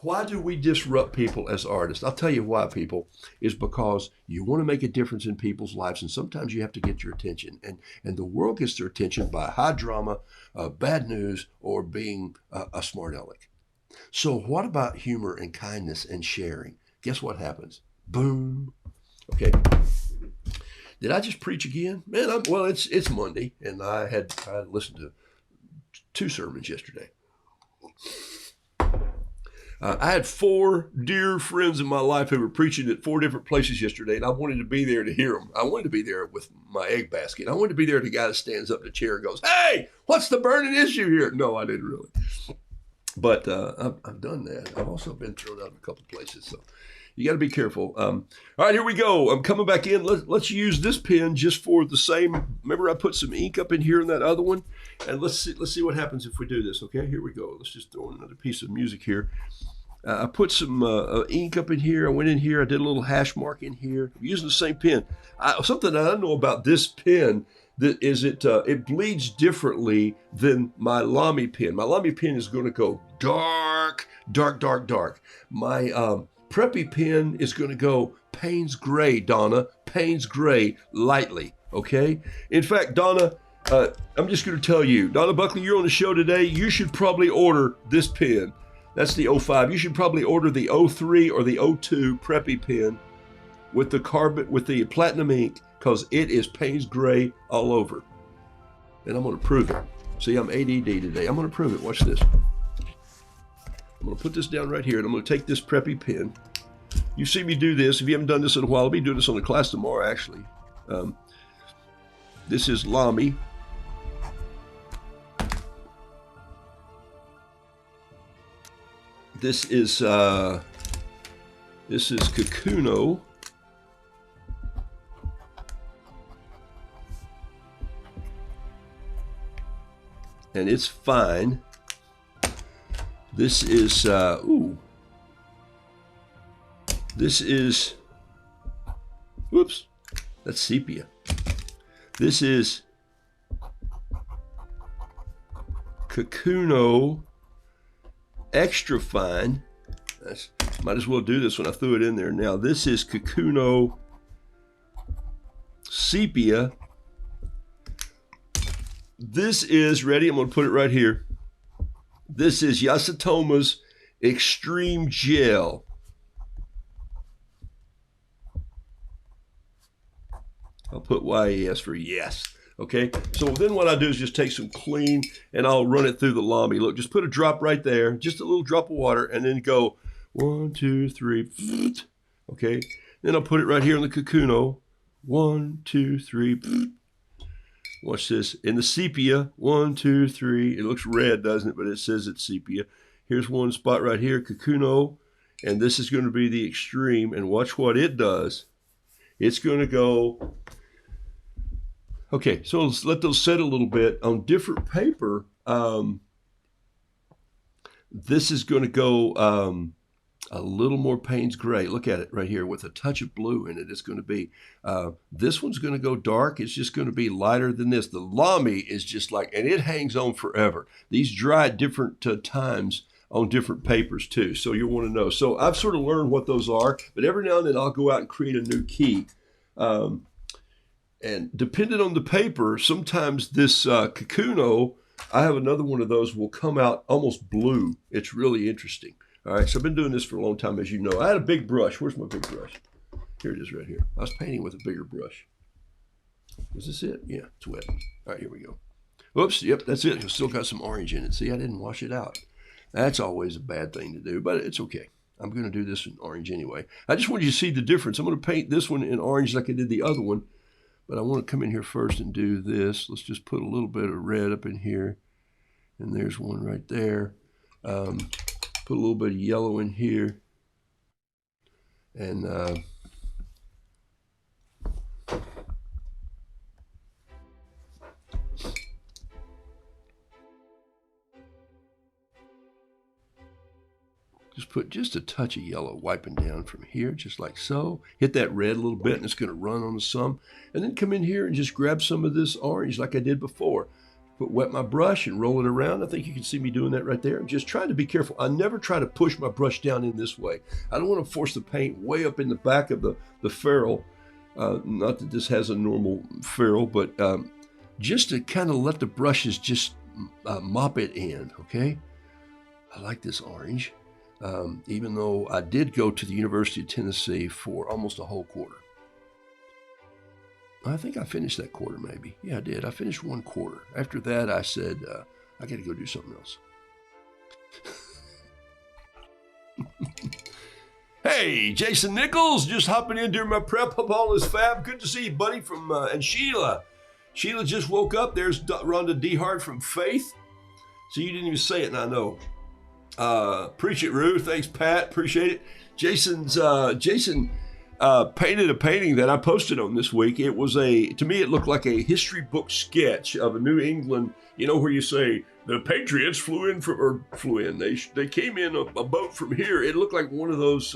Why do we disrupt people as artists? I'll tell you why, people, is because you want to make a difference in people's lives, and sometimes you have to get your attention. And the world gets their attention by high drama, bad news, or being a smart aleck. So what about humor and kindness and sharing? Guess what happens? Boom. Okay. Did I just preach again? Man, it's Monday, and I listened to 2 sermons yesterday. I had 4 dear friends in my life who were preaching at 4 different places yesterday, and I wanted to be there to hear them. I wanted to be there with my egg basket. I wanted to be there the guy that stands up in the chair and goes, "Hey, what's the burning issue here?" No, I didn't really. But I've done that. I've also been thrown out of a couple places, so you got to be careful. All right, here we go. I'm coming back in. Let's use this pen just for the same. Remember, I put some ink up in here in that other one, and let's see what happens if we do this. Okay, here we go. Let's just throw in another piece of music here. I put some ink up in here. I went in here. I did a little hash mark in here. I'm using the same pen. Something that I know about this pen that is it bleeds differently than my Lamy pen. My Lamy pen is going to go dark, dark, dark, dark. My Preppy pen is going to go Payne's Gray, Donna. Payne's Gray, lightly. Okay. In fact, Donna, I'm just going to tell you, Donna Buckley, you're on the show today. You should probably order this pen. That's the 05. You should probably order the 03 or the 02 Preppy pen with the platinum ink, because it is Payne's Gray all over. And I'm going to prove it. See, I'm ADD today. I'm going to prove it. Watch this. I'm going to put this down right here, and I'm going to take this Preppy pen. You see me do this. If you haven't done this in a while, I'll be doing this on the class tomorrow, actually. This is Lamy. This is Kakuno. And it's fine. This is this is, whoops, that's sepia. This is Kakuno extra fine. Might as well do this when I threw it in there. Now this is Kakuno sepia. This is, ready? I'm going to put it right here. This is Yasutoma's Extreme Gel. I'll put YES for yes. Okay, so then what I do is just take some clean and I'll run it through the Lamy. Look, just put a drop right there, just a little drop of water, and then go 1, 2, 3. Okay, then I'll put it right here in the Kakuno. 1, 2, 3. Watch this. In the sepia, 1, 2, 3. It looks red, doesn't it? But it says it's sepia. Here's one spot right here, Kakuno, and this is going to be the extreme. And watch what it does. It's going to go. Okay, so let's let those set a little bit on different paper. This is going to go a little more Payne's Gray. Look at it right here with a touch of blue in it. It's going to be, this one's going to go dark. It's just going to be lighter than this. The Lamy is just like, and it hangs on forever. These dry at different times on different papers too. So you'll want to know. So I've sort of learned what those are, but every now and then I'll go out and create a new key. And depending on the paper, sometimes this Kakuno, I have another one of those, will come out almost blue. It's really interesting. All right, so I've been doing this for a long time, as you know. I had a big brush. Where's my big brush? Here it is right here. I was painting with a bigger brush. Was this it? Yeah, it's wet. All right, here we go. Oops, yep, that's it. It's still got some orange in it. See, I didn't wash it out. That's always a bad thing to do, but it's okay. I'm going to do this in orange anyway. I just wanted you to see the difference. I'm going to paint this one in orange like I did the other one, but I want to come in here first and do this. Let's just put a little bit of red up in here, and there's one right there. Put a little bit of yellow in here, and Just put just a touch of yellow wiping down from here, just like so. Hit that red a little bit, and it's going to run on some. And then come in here and just grab some of this orange like I did before. Wet my brush and roll it around. I think you can see me doing that right there. I'm just trying to be careful. I never try to push my brush down in this way. I don't want to force the paint way up in the back of the ferrule. Not that this has a normal ferrule, but just to kind of let the brushes just mop it in, okay? I like this orange. Even though I did go to the University of Tennessee for almost a whole quarter. I think I finished that quarter maybe. Yeah, I did. I finished one quarter. After that, I said, I got to go do something else. Hey, Jason Nichols, just hopping in during my prep. Hope all is fab. Good to see you, buddy, and Sheila. Sheila just woke up. There's Rhonda Dehart from Faith. So you didn't even say it, and I know. Appreciate it, Rue. Thanks, Pat. Appreciate it. Jason painted a painting that I posted on this week. It was to me, it looked like a history book sketch of a New England, where you say the Patriots flew in. They came in a boat from here. It looked like one of those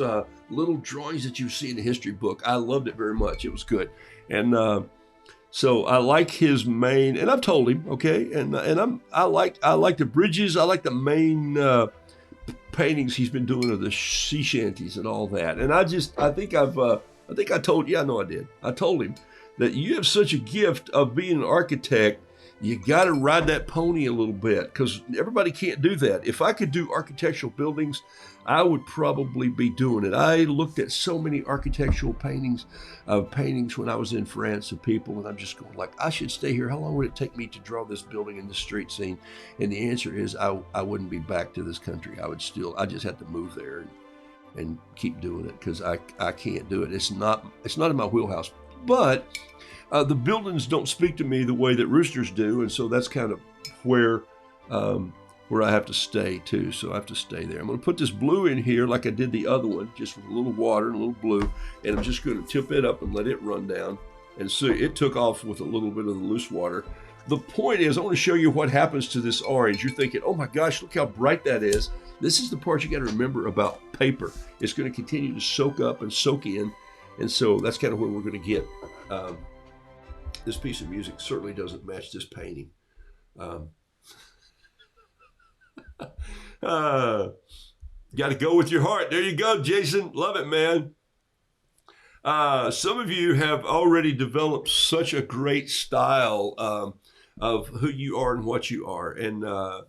little drawings that you see in a history book. I loved it very much. It was good. And, so I like his main, and I've told him, okay, and I like the bridges. I like the main, paintings he's been doing of the sea shanties and all that. And I think I told him that you have such a gift of being an architect. You got to ride that pony a little bit, because everybody can't do that. If I could do architectural buildings, I would probably be doing it. I looked at so many architectural paintings when I was in France of people, and I'm just going like, I should stay here. How long would it take me to draw this building in the street scene? And the answer is I wouldn't be back to this country. I just have to move there and keep doing it, because I can't do it. It's not in my wheelhouse. But the buildings don't speak to me the way that roosters do, and so that's kind of where I have to stay too. So I have to stay there. I'm going to put this blue in here like I did the other one, just with a little water and a little blue, and I'm just going to tip it up and let it run down. And so it took off with a little bit of the loose water. The point is, I want to show you what happens to this orange. You're thinking, oh my gosh, look how bright that is. This is the part you got to remember about paper. It's going to continue to soak up and soak in, and so that's kind of where we're going to get. This piece of music certainly doesn't match this painting. Got to go with your heart. There you go, Jason. Love it, man. Some of you have already developed such a great style of who you are and what you are. And a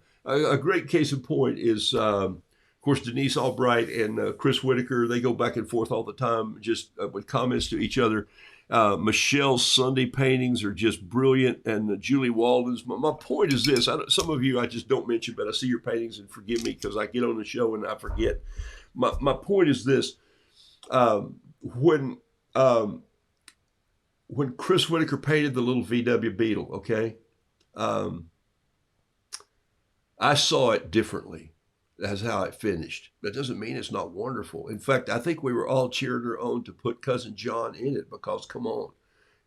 great case in point is, of course, Denise Albright and Chris Whitaker. They go back and forth all the time, just with comments to each other. Michelle's Sunday paintings are just brilliant, and Julie Walden's. My point is this: some of you I just don't mention, but I see your paintings, and forgive me because I get on the show and I forget. My point is this: when Chris Whitaker painted the little VW Beetle, okay, I saw it differently. That's how it finished. That doesn't mean it's not wonderful. In fact, I think we were all cheering her on to put Cousin John in it, because, come on.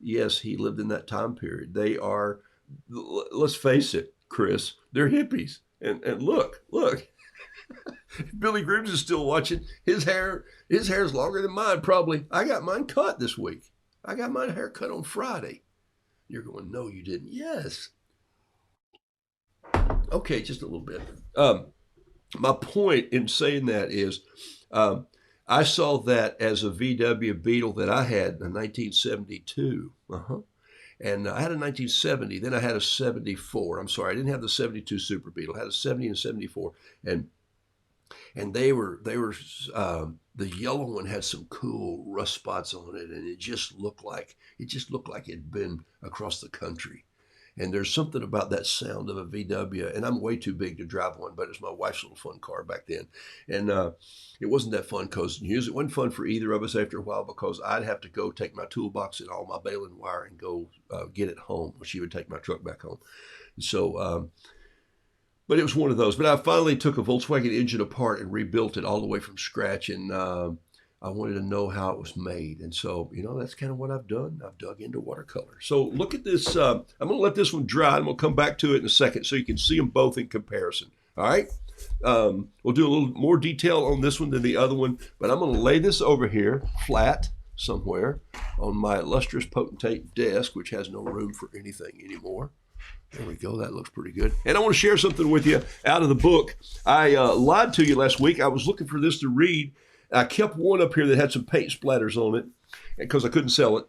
Yes, he lived in that time period. They are, let's face it, Chris, they're hippies. And look. Billy Grooms is still watching. His hair is longer than mine, probably. I got mine cut this week. I got my hair cut on Friday. You're going, no, you didn't. Yes. Okay, just a little bit. My point in saying that is, I saw that as a VW Beetle that I had in 1972. And I had a 1970. Then I had a 74. I'm sorry, I didn't have the 72 Super Beetle. I had a 70 and 74. And they were the yellow one had some cool rust spots on it, and it just looked like it'd been across the country. And there's something about that sound of a VW, and I'm way too big to drive one, but it's my wife's little fun car back then. And it wasn't that fun because it wasn't fun for either of us after a while, because I'd have to go take my toolbox and all my baling wire and go get it home. She would take my truck back home. And so, but it was one of those. But I finally took a Volkswagen engine apart and rebuilt it all the way from scratch, and I wanted to know how it was made. And so, that's kind of what I've done. I've dug into watercolor. So look at this. I'm going to let this one dry. I'm going to come back to it in a second so you can see them both in comparison. All right. We'll do a little more detail on this one than the other one, but I'm going to lay this over here flat somewhere on my illustrious potentate desk, which has no room for anything anymore. There we go. That looks pretty good. And I want to share something with you out of the book. I lied to you last week. I was looking for this to read. I kept one up here that had some paint splatters on it because I couldn't sell it.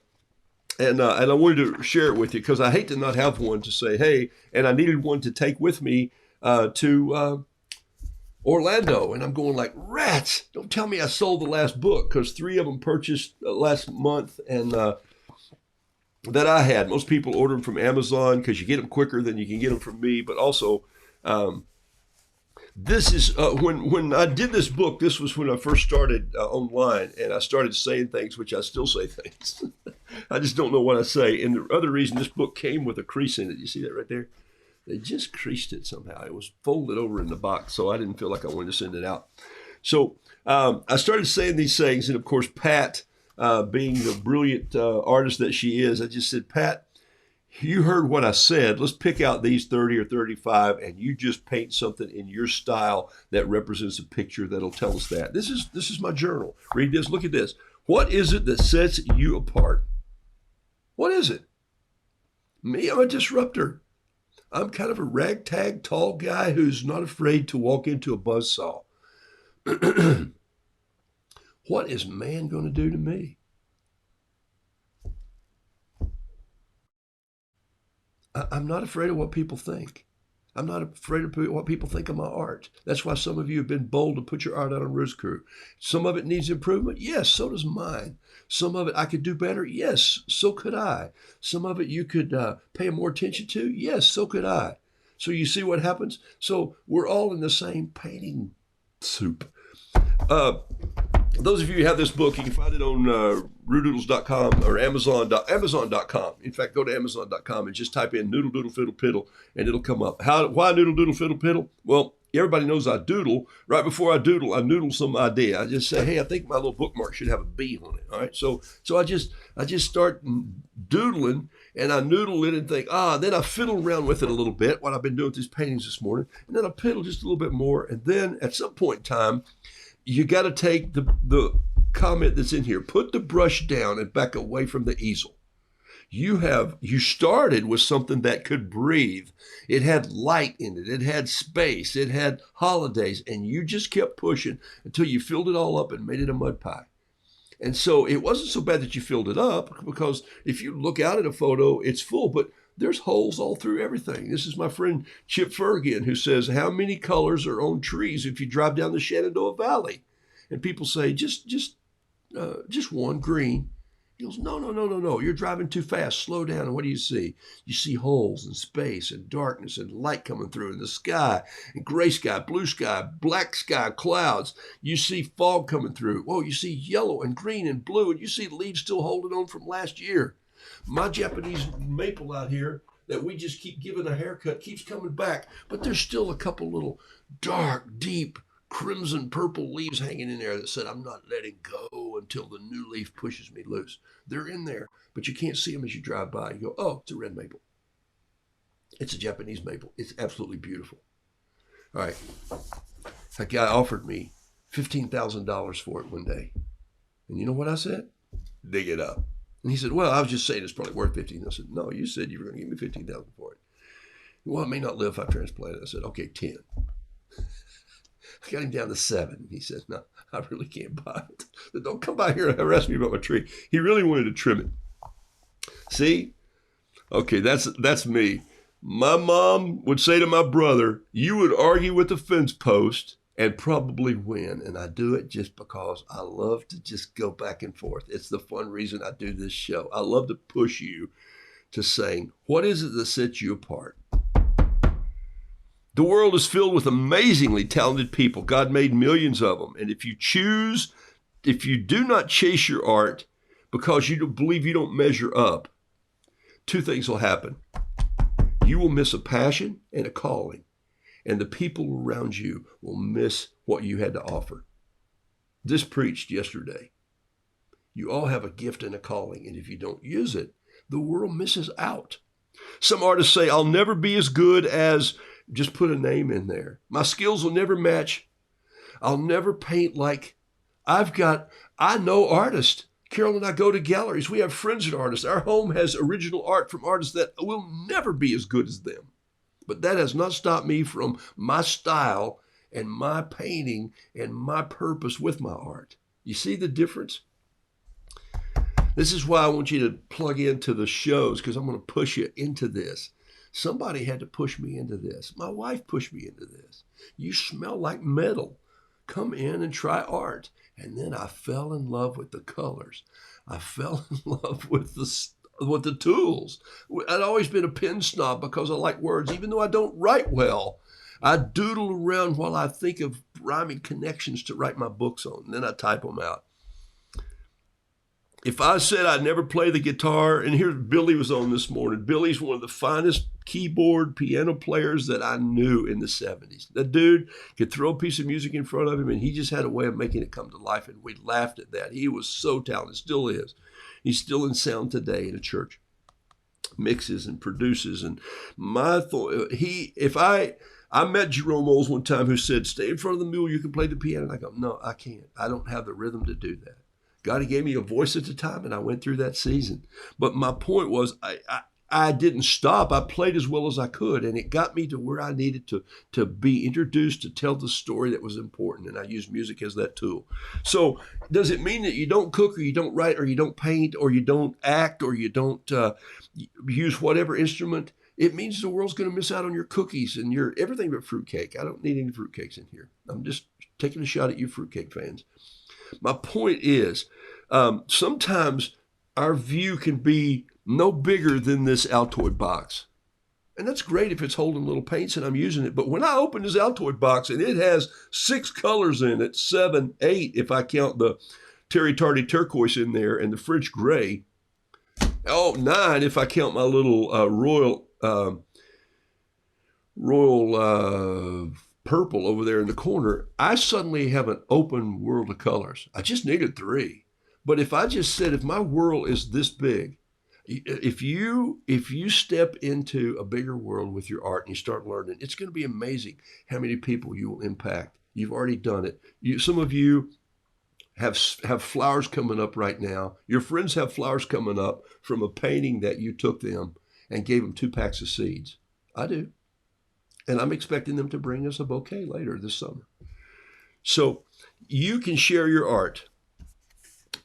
And I wanted to share it with you because I hate to not have one to say, hey, and I needed one to take with me to Orlando. And I'm going like, rats, don't tell me I sold the last book, because 3 of them purchased last month and that I had. Most people order them from Amazon because you get them quicker than you can get them from me. But also, this is when I did this book, this was when I first started online, and I started saying things, which I still say things. I just don't know what I say. And the other reason this book came with a crease in it, you see that right there? They just creased it somehow. It was folded over in the box, so I didn't feel like I wanted to send it out. So I started saying these things, and of course, Pat, being the brilliant artist that she is, I just said, Pat, you heard what I said. Let's pick out these 30 or 35, and you just paint something in your style that represents a picture that'll tell us that. This is my journal. Read this. Look at this. What is it that sets you apart? What is it? Me, I'm a disruptor. I'm kind of a ragtag tall guy who's not afraid to walk into a buzzsaw. What is man going to do to me? I'm not afraid of what people think. I'm not afraid of what people think of my art. That's why some of you have been bold to put your art out on Roost Crew. Some of it needs improvement. Yes, so does mine. Some of it I could do better. Yes, so could I. Some of it you could pay more attention to. Yes, so could I. So you see what happens? So we're all in the same painting soup. Those of you who have this book, you can find it on Roodoodles.com or Amazon.com. In fact, go to Amazon.com and just type in Noodle Doodle Fiddle Piddle, and it'll come up. Why Noodle Doodle Fiddle Piddle? Well, everybody knows I doodle. Right before I noodle some idea. I just say, hey, I think my little bookmark should have a B on it. All right, so I just start doodling, and I noodle it and think, then I fiddle around with it a little bit, what I've been doing with these paintings this morning, and then I piddle just a little bit more, and then at some point in time, you got to take the comment that's in here, put the brush down and back away from the easel. You started with something that could breathe. It had light in it. It had space. It had holidays, and you just kept pushing until you filled it all up and made it a mud pie. And so it wasn't so bad that you filled it up, because if you look out at a photo, it's full, but there's holes all through everything. This is my friend Chip Fergan, who says, how many colors are on trees if you drive down the Shenandoah Valley? And people say, just one, green. He goes, no. You're driving too fast. Slow down. And what do you see? You see holes and space and darkness and light coming through in the sky, and gray sky, blue sky, black sky, clouds. You see fog coming through. Whoa, you see yellow and green and blue, and you see leaves still holding on from last year. My Japanese maple out here that we just keep giving a haircut keeps coming back, but there's still a couple little dark, deep, crimson purple leaves hanging in there that said, I'm not letting go until the new leaf pushes me loose. They're in there, but you can't see them as you drive by. You go, oh, it's a red maple. It's a Japanese maple. It's absolutely beautiful. All right. A guy offered me $15,000 for it one day. And you know what I said? Dig it up. And he said, well, I was just saying it's probably worth $15,000. I said, no, you said you were going to give me $15,000 for it. Well, I may not live if I transplant it. I said, okay, 10. I got him down to 7. He says, no, I really can't buy it. Said, don't come by here and harass me about my tree. He really wanted to trim it. See? Okay, that's me. My mom would say to my brother, you would argue with the fence post and probably win. And I do it just because I love to just go back and forth. It's the fun reason I do this show. I love to push you to saying, what is it that sets you apart? The world is filled with amazingly talented people. God made millions of them. And if you do not chase your art because you believe you don't measure up, 2 things will happen. You will miss a passion and a calling, and the people around you will miss what you had to offer. This preached yesterday. You all have a gift and a calling, and if you don't use it, the world misses out. Some artists say, I'll never be as good as Just put a name in there. My skills will never match. I'll never paint like I know artists. Carol and I go to galleries. We have friends that are artists. Our home has original art from artists that will never be as good as them. But that has not stopped me from my style and my painting and my purpose with my art. You see the difference? This is why I want you to plug into the shows, because I'm going to push you into this. Somebody had to push me into this. My wife pushed me into this. You smell like metal. Come in and try art. And then I fell in love with the colors. I fell in love with the tools. I'd always been a pen snob because I like words, even though I don't write well. I doodle around while I think of rhyming connections to write my books on, and then I type them out. If I said I'd never play the guitar, and here Billy was on this morning. Billy's one of the finest keyboard piano players that I knew in the 70s. That dude could throw a piece of music in front of him, and he just had a way of making it come to life, and we laughed at that. He was so talented, still is. He's still in sound today in a church. Mixes and produces, and my thought, I met Jerome Olds one time who said, stay in front of the mule, you can play the piano. And I go, no, I can't. I don't have the rhythm to do that. God, he gave me a voice at the time, and I went through that season. But my point was, I didn't stop. I played as well as I could, and it got me to where I needed to be introduced to tell the story that was important, and I used music as that tool. So does it mean that you don't cook or you don't write or you don't paint or you don't act or you don't use whatever instrument? It means the world's going to miss out on your cookies and your everything but fruitcake. I don't need any fruitcakes in here. I'm just taking a shot at you fruitcake fans. My point is, sometimes our view can be no bigger than this Altoid box. And that's great if it's holding little paints and I'm using it. But when I open this Altoid box and it has 6 colors in it, 7, 8, if I count the Terry Tardy turquoise in there and the French gray, 9 if I count my little royal purple over there in the corner, I suddenly have an open world of colors. I just needed 3. But if I just said, if my world is this big, if you step into a bigger world with your art and you start learning, it's going to be amazing how many people you will impact. You've already done it. Some of you have flowers coming up right now. Your friends have flowers coming up from a painting that you took them and gave them 2 packs of seeds. I do. And I'm expecting them to bring us a bouquet later this summer. So you can share your art.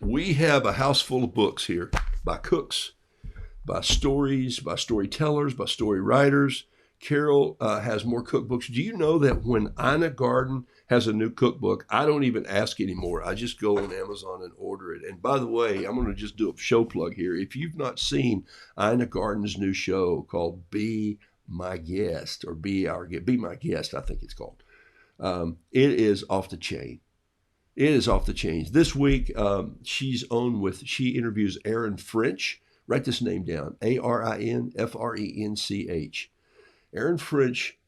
We have a house full of books here by cooks, by stories, by storytellers, by story writers. Carol has more cookbooks. Do you know that when Ina Garden has a new cookbook, I don't even ask anymore. I just go on Amazon and order it. And by the way, I'm going to just do a show plug here. If you've not seen Ina Garden's new show called Be My Guest, or Be My Guest, I think it's called. It is off the chain. It is off the chains. This week, she interviews Aaron French. Write this name down, ArinFrench. Aaron French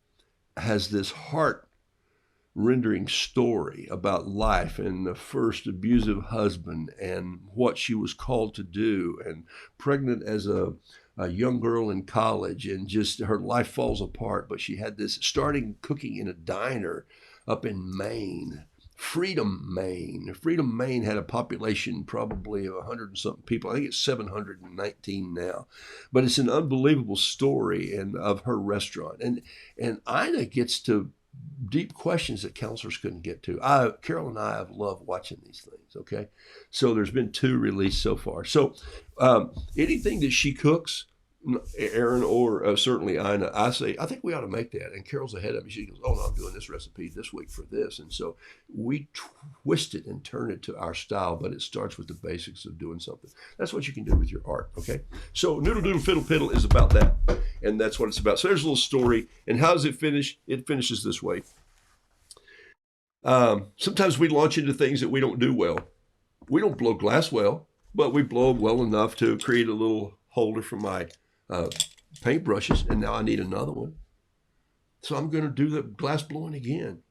has this heart-rendering story about life and the first abusive husband and what she was called to do, and pregnant as a young girl in college, and just her life falls apart. But she had this, starting cooking in a diner up in Maine, Freedom, Maine. Freedom, Maine had a population probably of 100 and something people. I think it's 719 now. But it's an unbelievable story of her restaurant. And Ina gets to deep questions that counselors couldn't get to. Carol and I have loved watching these things, okay? So there's been 2 released so far. So anything that she cooks, Aaron or certainly Ina, I say, I think we ought to make that. And Carol's ahead of me. She goes, oh, no, I'm doing this recipe this week for this. And so we twist it and turn it to our style, but it starts with the basics of doing something. That's what you can do with your art, okay? So Noodle Doodle Fiddle Piddle is about that, and that's what it's about. So there's a little story. And how does it finish? It finishes this way. Sometimes we launch into things that we don't do well. We don't blow glass well, but we blow well enough to create a little holder for my paintbrushes, and now I need another one. So I'm going to do the glass blowing again.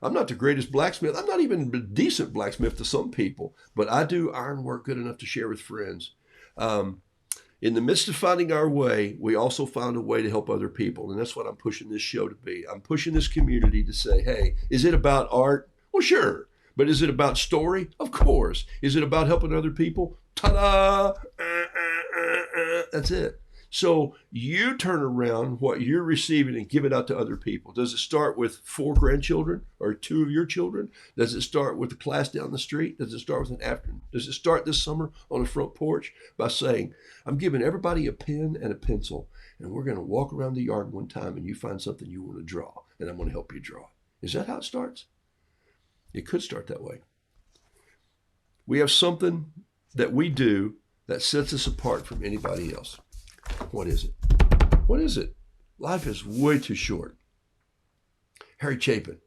I'm not the greatest blacksmith. I'm not even a decent blacksmith to some people, but I do ironwork good enough to share with friends. In the midst of finding our way, we also found a way to help other people. And that's what I'm pushing this show to be. I'm pushing this community to say, hey, is it about art? Well, sure. But is it about story? Of course. Is it about helping other people? Ta-da! That's it. So you turn around what you're receiving and give it out to other people. Does it start with 4 grandchildren or 2 of your children? Does it start with the class down the street? Does it start with an afternoon? Does it start this summer on the front porch by saying, I'm giving everybody a pen and a pencil, and we're going to walk around the yard one time and you find something you want to draw, and I'm going to help you draw. Is that how it starts? It could start that way. We have something that we do that sets us apart from anybody else. What is it? What is it? Life is way too short. Harry Chapin,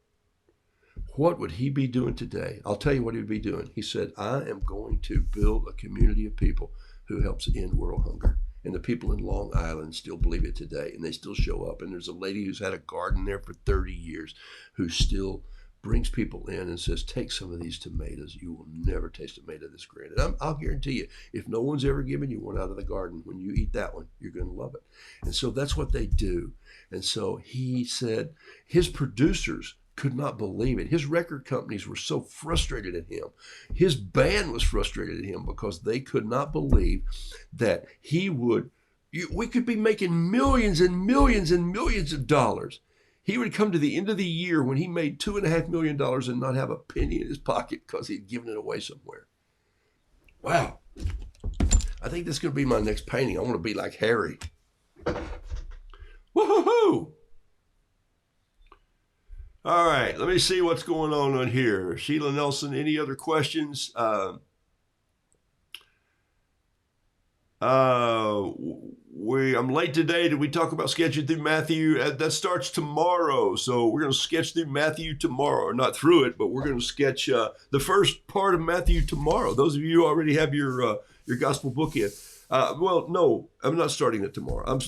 what would he be doing today? I'll tell you what he would be doing. He said, I am going to build a community of people who helps end world hunger. And the people in Long Island still believe it today, and they still show up. And there's a lady who's had a garden there for 30 years who still brings people in and says, take some of these tomatoes. You will never taste a tomato this great. And I'll guarantee you, if no one's ever given you one out of the garden, when you eat that one, you're going to love it. And so that's what they do. And so he said his producers could not believe it. His record companies were so frustrated at him. His band was frustrated at him because they could not believe that we could be making millions and millions and millions of dollars. He would come to the end of the year when he made $2.5 million and not have a penny in his pocket because he'd given it away somewhere. Wow. I think that's going to be my next painting. I want to be like Harry. Woohoo! All right, let me see what's going on here. Sheila Nelson, any other questions? I'm late today. Did we talk about sketching through Matthew? That starts tomorrow. So we're going to sketch through Matthew tomorrow, or not through it, but we're going to sketch the first part of Matthew tomorrow. Those of you who already have your gospel book in. Well, no, I'm not starting it tomorrow.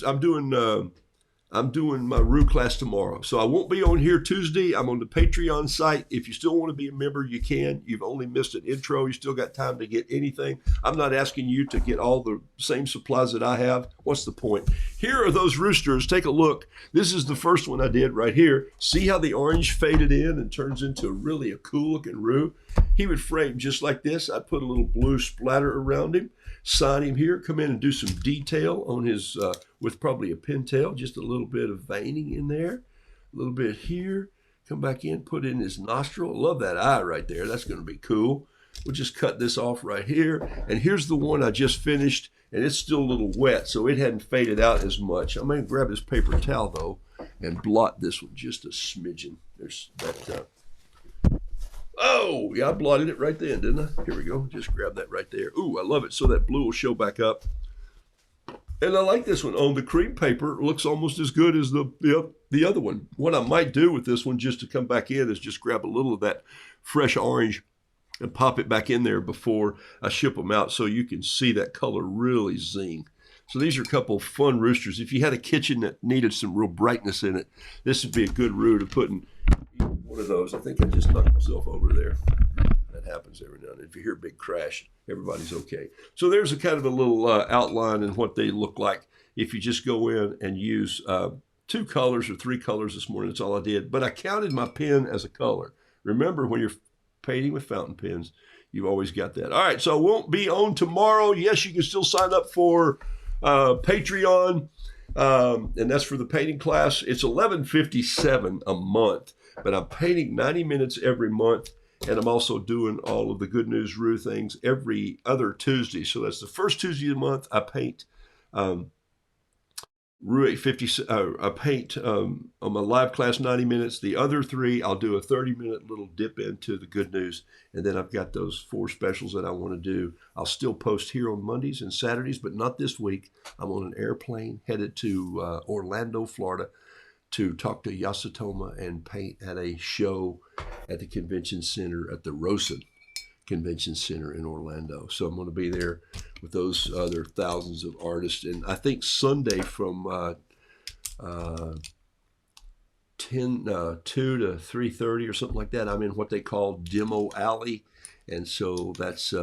I'm doing my Roo class tomorrow. So I won't be on here Tuesday. I'm on the Patreon site. If you still want to be a member, you can. You've only missed an intro. You still got time to get anything. I'm not asking you to get all the same supplies that I have. What's the point? Here are those roosters. Take a look. This is the first one I did right here. See how the orange faded in and turns into really a cool looking Roo? He would frame just like this. I'd put a little blue splatter around him. Sign him here, come in and do some detail on his, with probably a pintail, just a little bit of veining in there, a little bit here, come back in, put in his nostril. Love that eye right there. That's going to be cool. We'll just cut this off right here. And here's the one I just finished, and it's still a little wet, so it hadn't faded out as much. I'm going to grab this paper towel, though, and blot this one just a smidgen. There's that. Oh, yeah, I blotted it right then, didn't I? Here we go. Just grab that right there. Ooh, I love it. So that blue will show back up. And I like this one. On the cream paper, it looks almost as good as the other one. What I might do with this one just to come back in is just grab a little of that fresh orange and pop it back in there before I ship them out so you can see that color really zing. So these are a couple of fun roosters. If you had a kitchen that needed some real brightness in it, this would be a good Roo to put in one of those. I think I just knocked myself over there. That happens every now and then. If you hear a big crash, everybody's okay. So there's a kind of a little outline and what they look like if you just go in and use 2 colors or 3 colors this morning. That's all I did. But I counted my pen as a color. Remember, when you're painting with fountain pens, you've always got that. All right, so I won't be on tomorrow. Yes, you can still sign up for Patreon, and that's for the painting class. It's $11.57 a month, but I'm painting 90 minutes every month, and I'm also doing all of the Good News Roo things every other Tuesday. So that's the first Tuesday of the month. I paint Roo 850. I paint on my live class 90 minutes. The other 3, I'll do a 30-minute little dip into the Good News, and then I've got those 4 specials that I want to do. I'll still post here on Mondays and Saturdays, but not this week. I'm on an airplane headed to Orlando, Florida, to talk to Yasutoma and paint at a show at the convention center at the Rosen Convention Center in Orlando. So I'm going to be there with those other thousands of artists. And I think Sunday from 2 to 3:30 or something like that, I'm in what they call Demo Alley. And so that's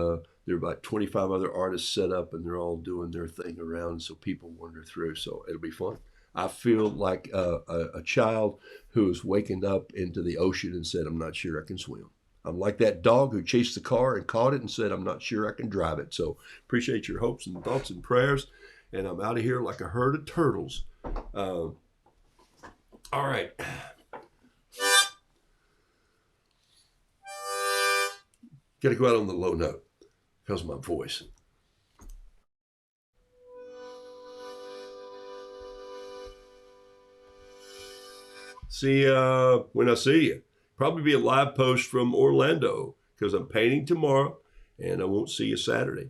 There are about 25 other artists set up, and they're all doing their thing around, so people wander through. So it'll be fun. I feel like a child who is waking up into the ocean and said, I'm not sure I can swim. I'm like that dog who chased the car and caught it and said, I'm not sure I can drive it. So appreciate your hopes and thoughts and prayers. And I'm out of here like a herd of turtles. All right. Got to go out on the low note because of my voice. See when I see you. Probably be a live post from Orlando because I'm painting tomorrow and I won't see you Saturday.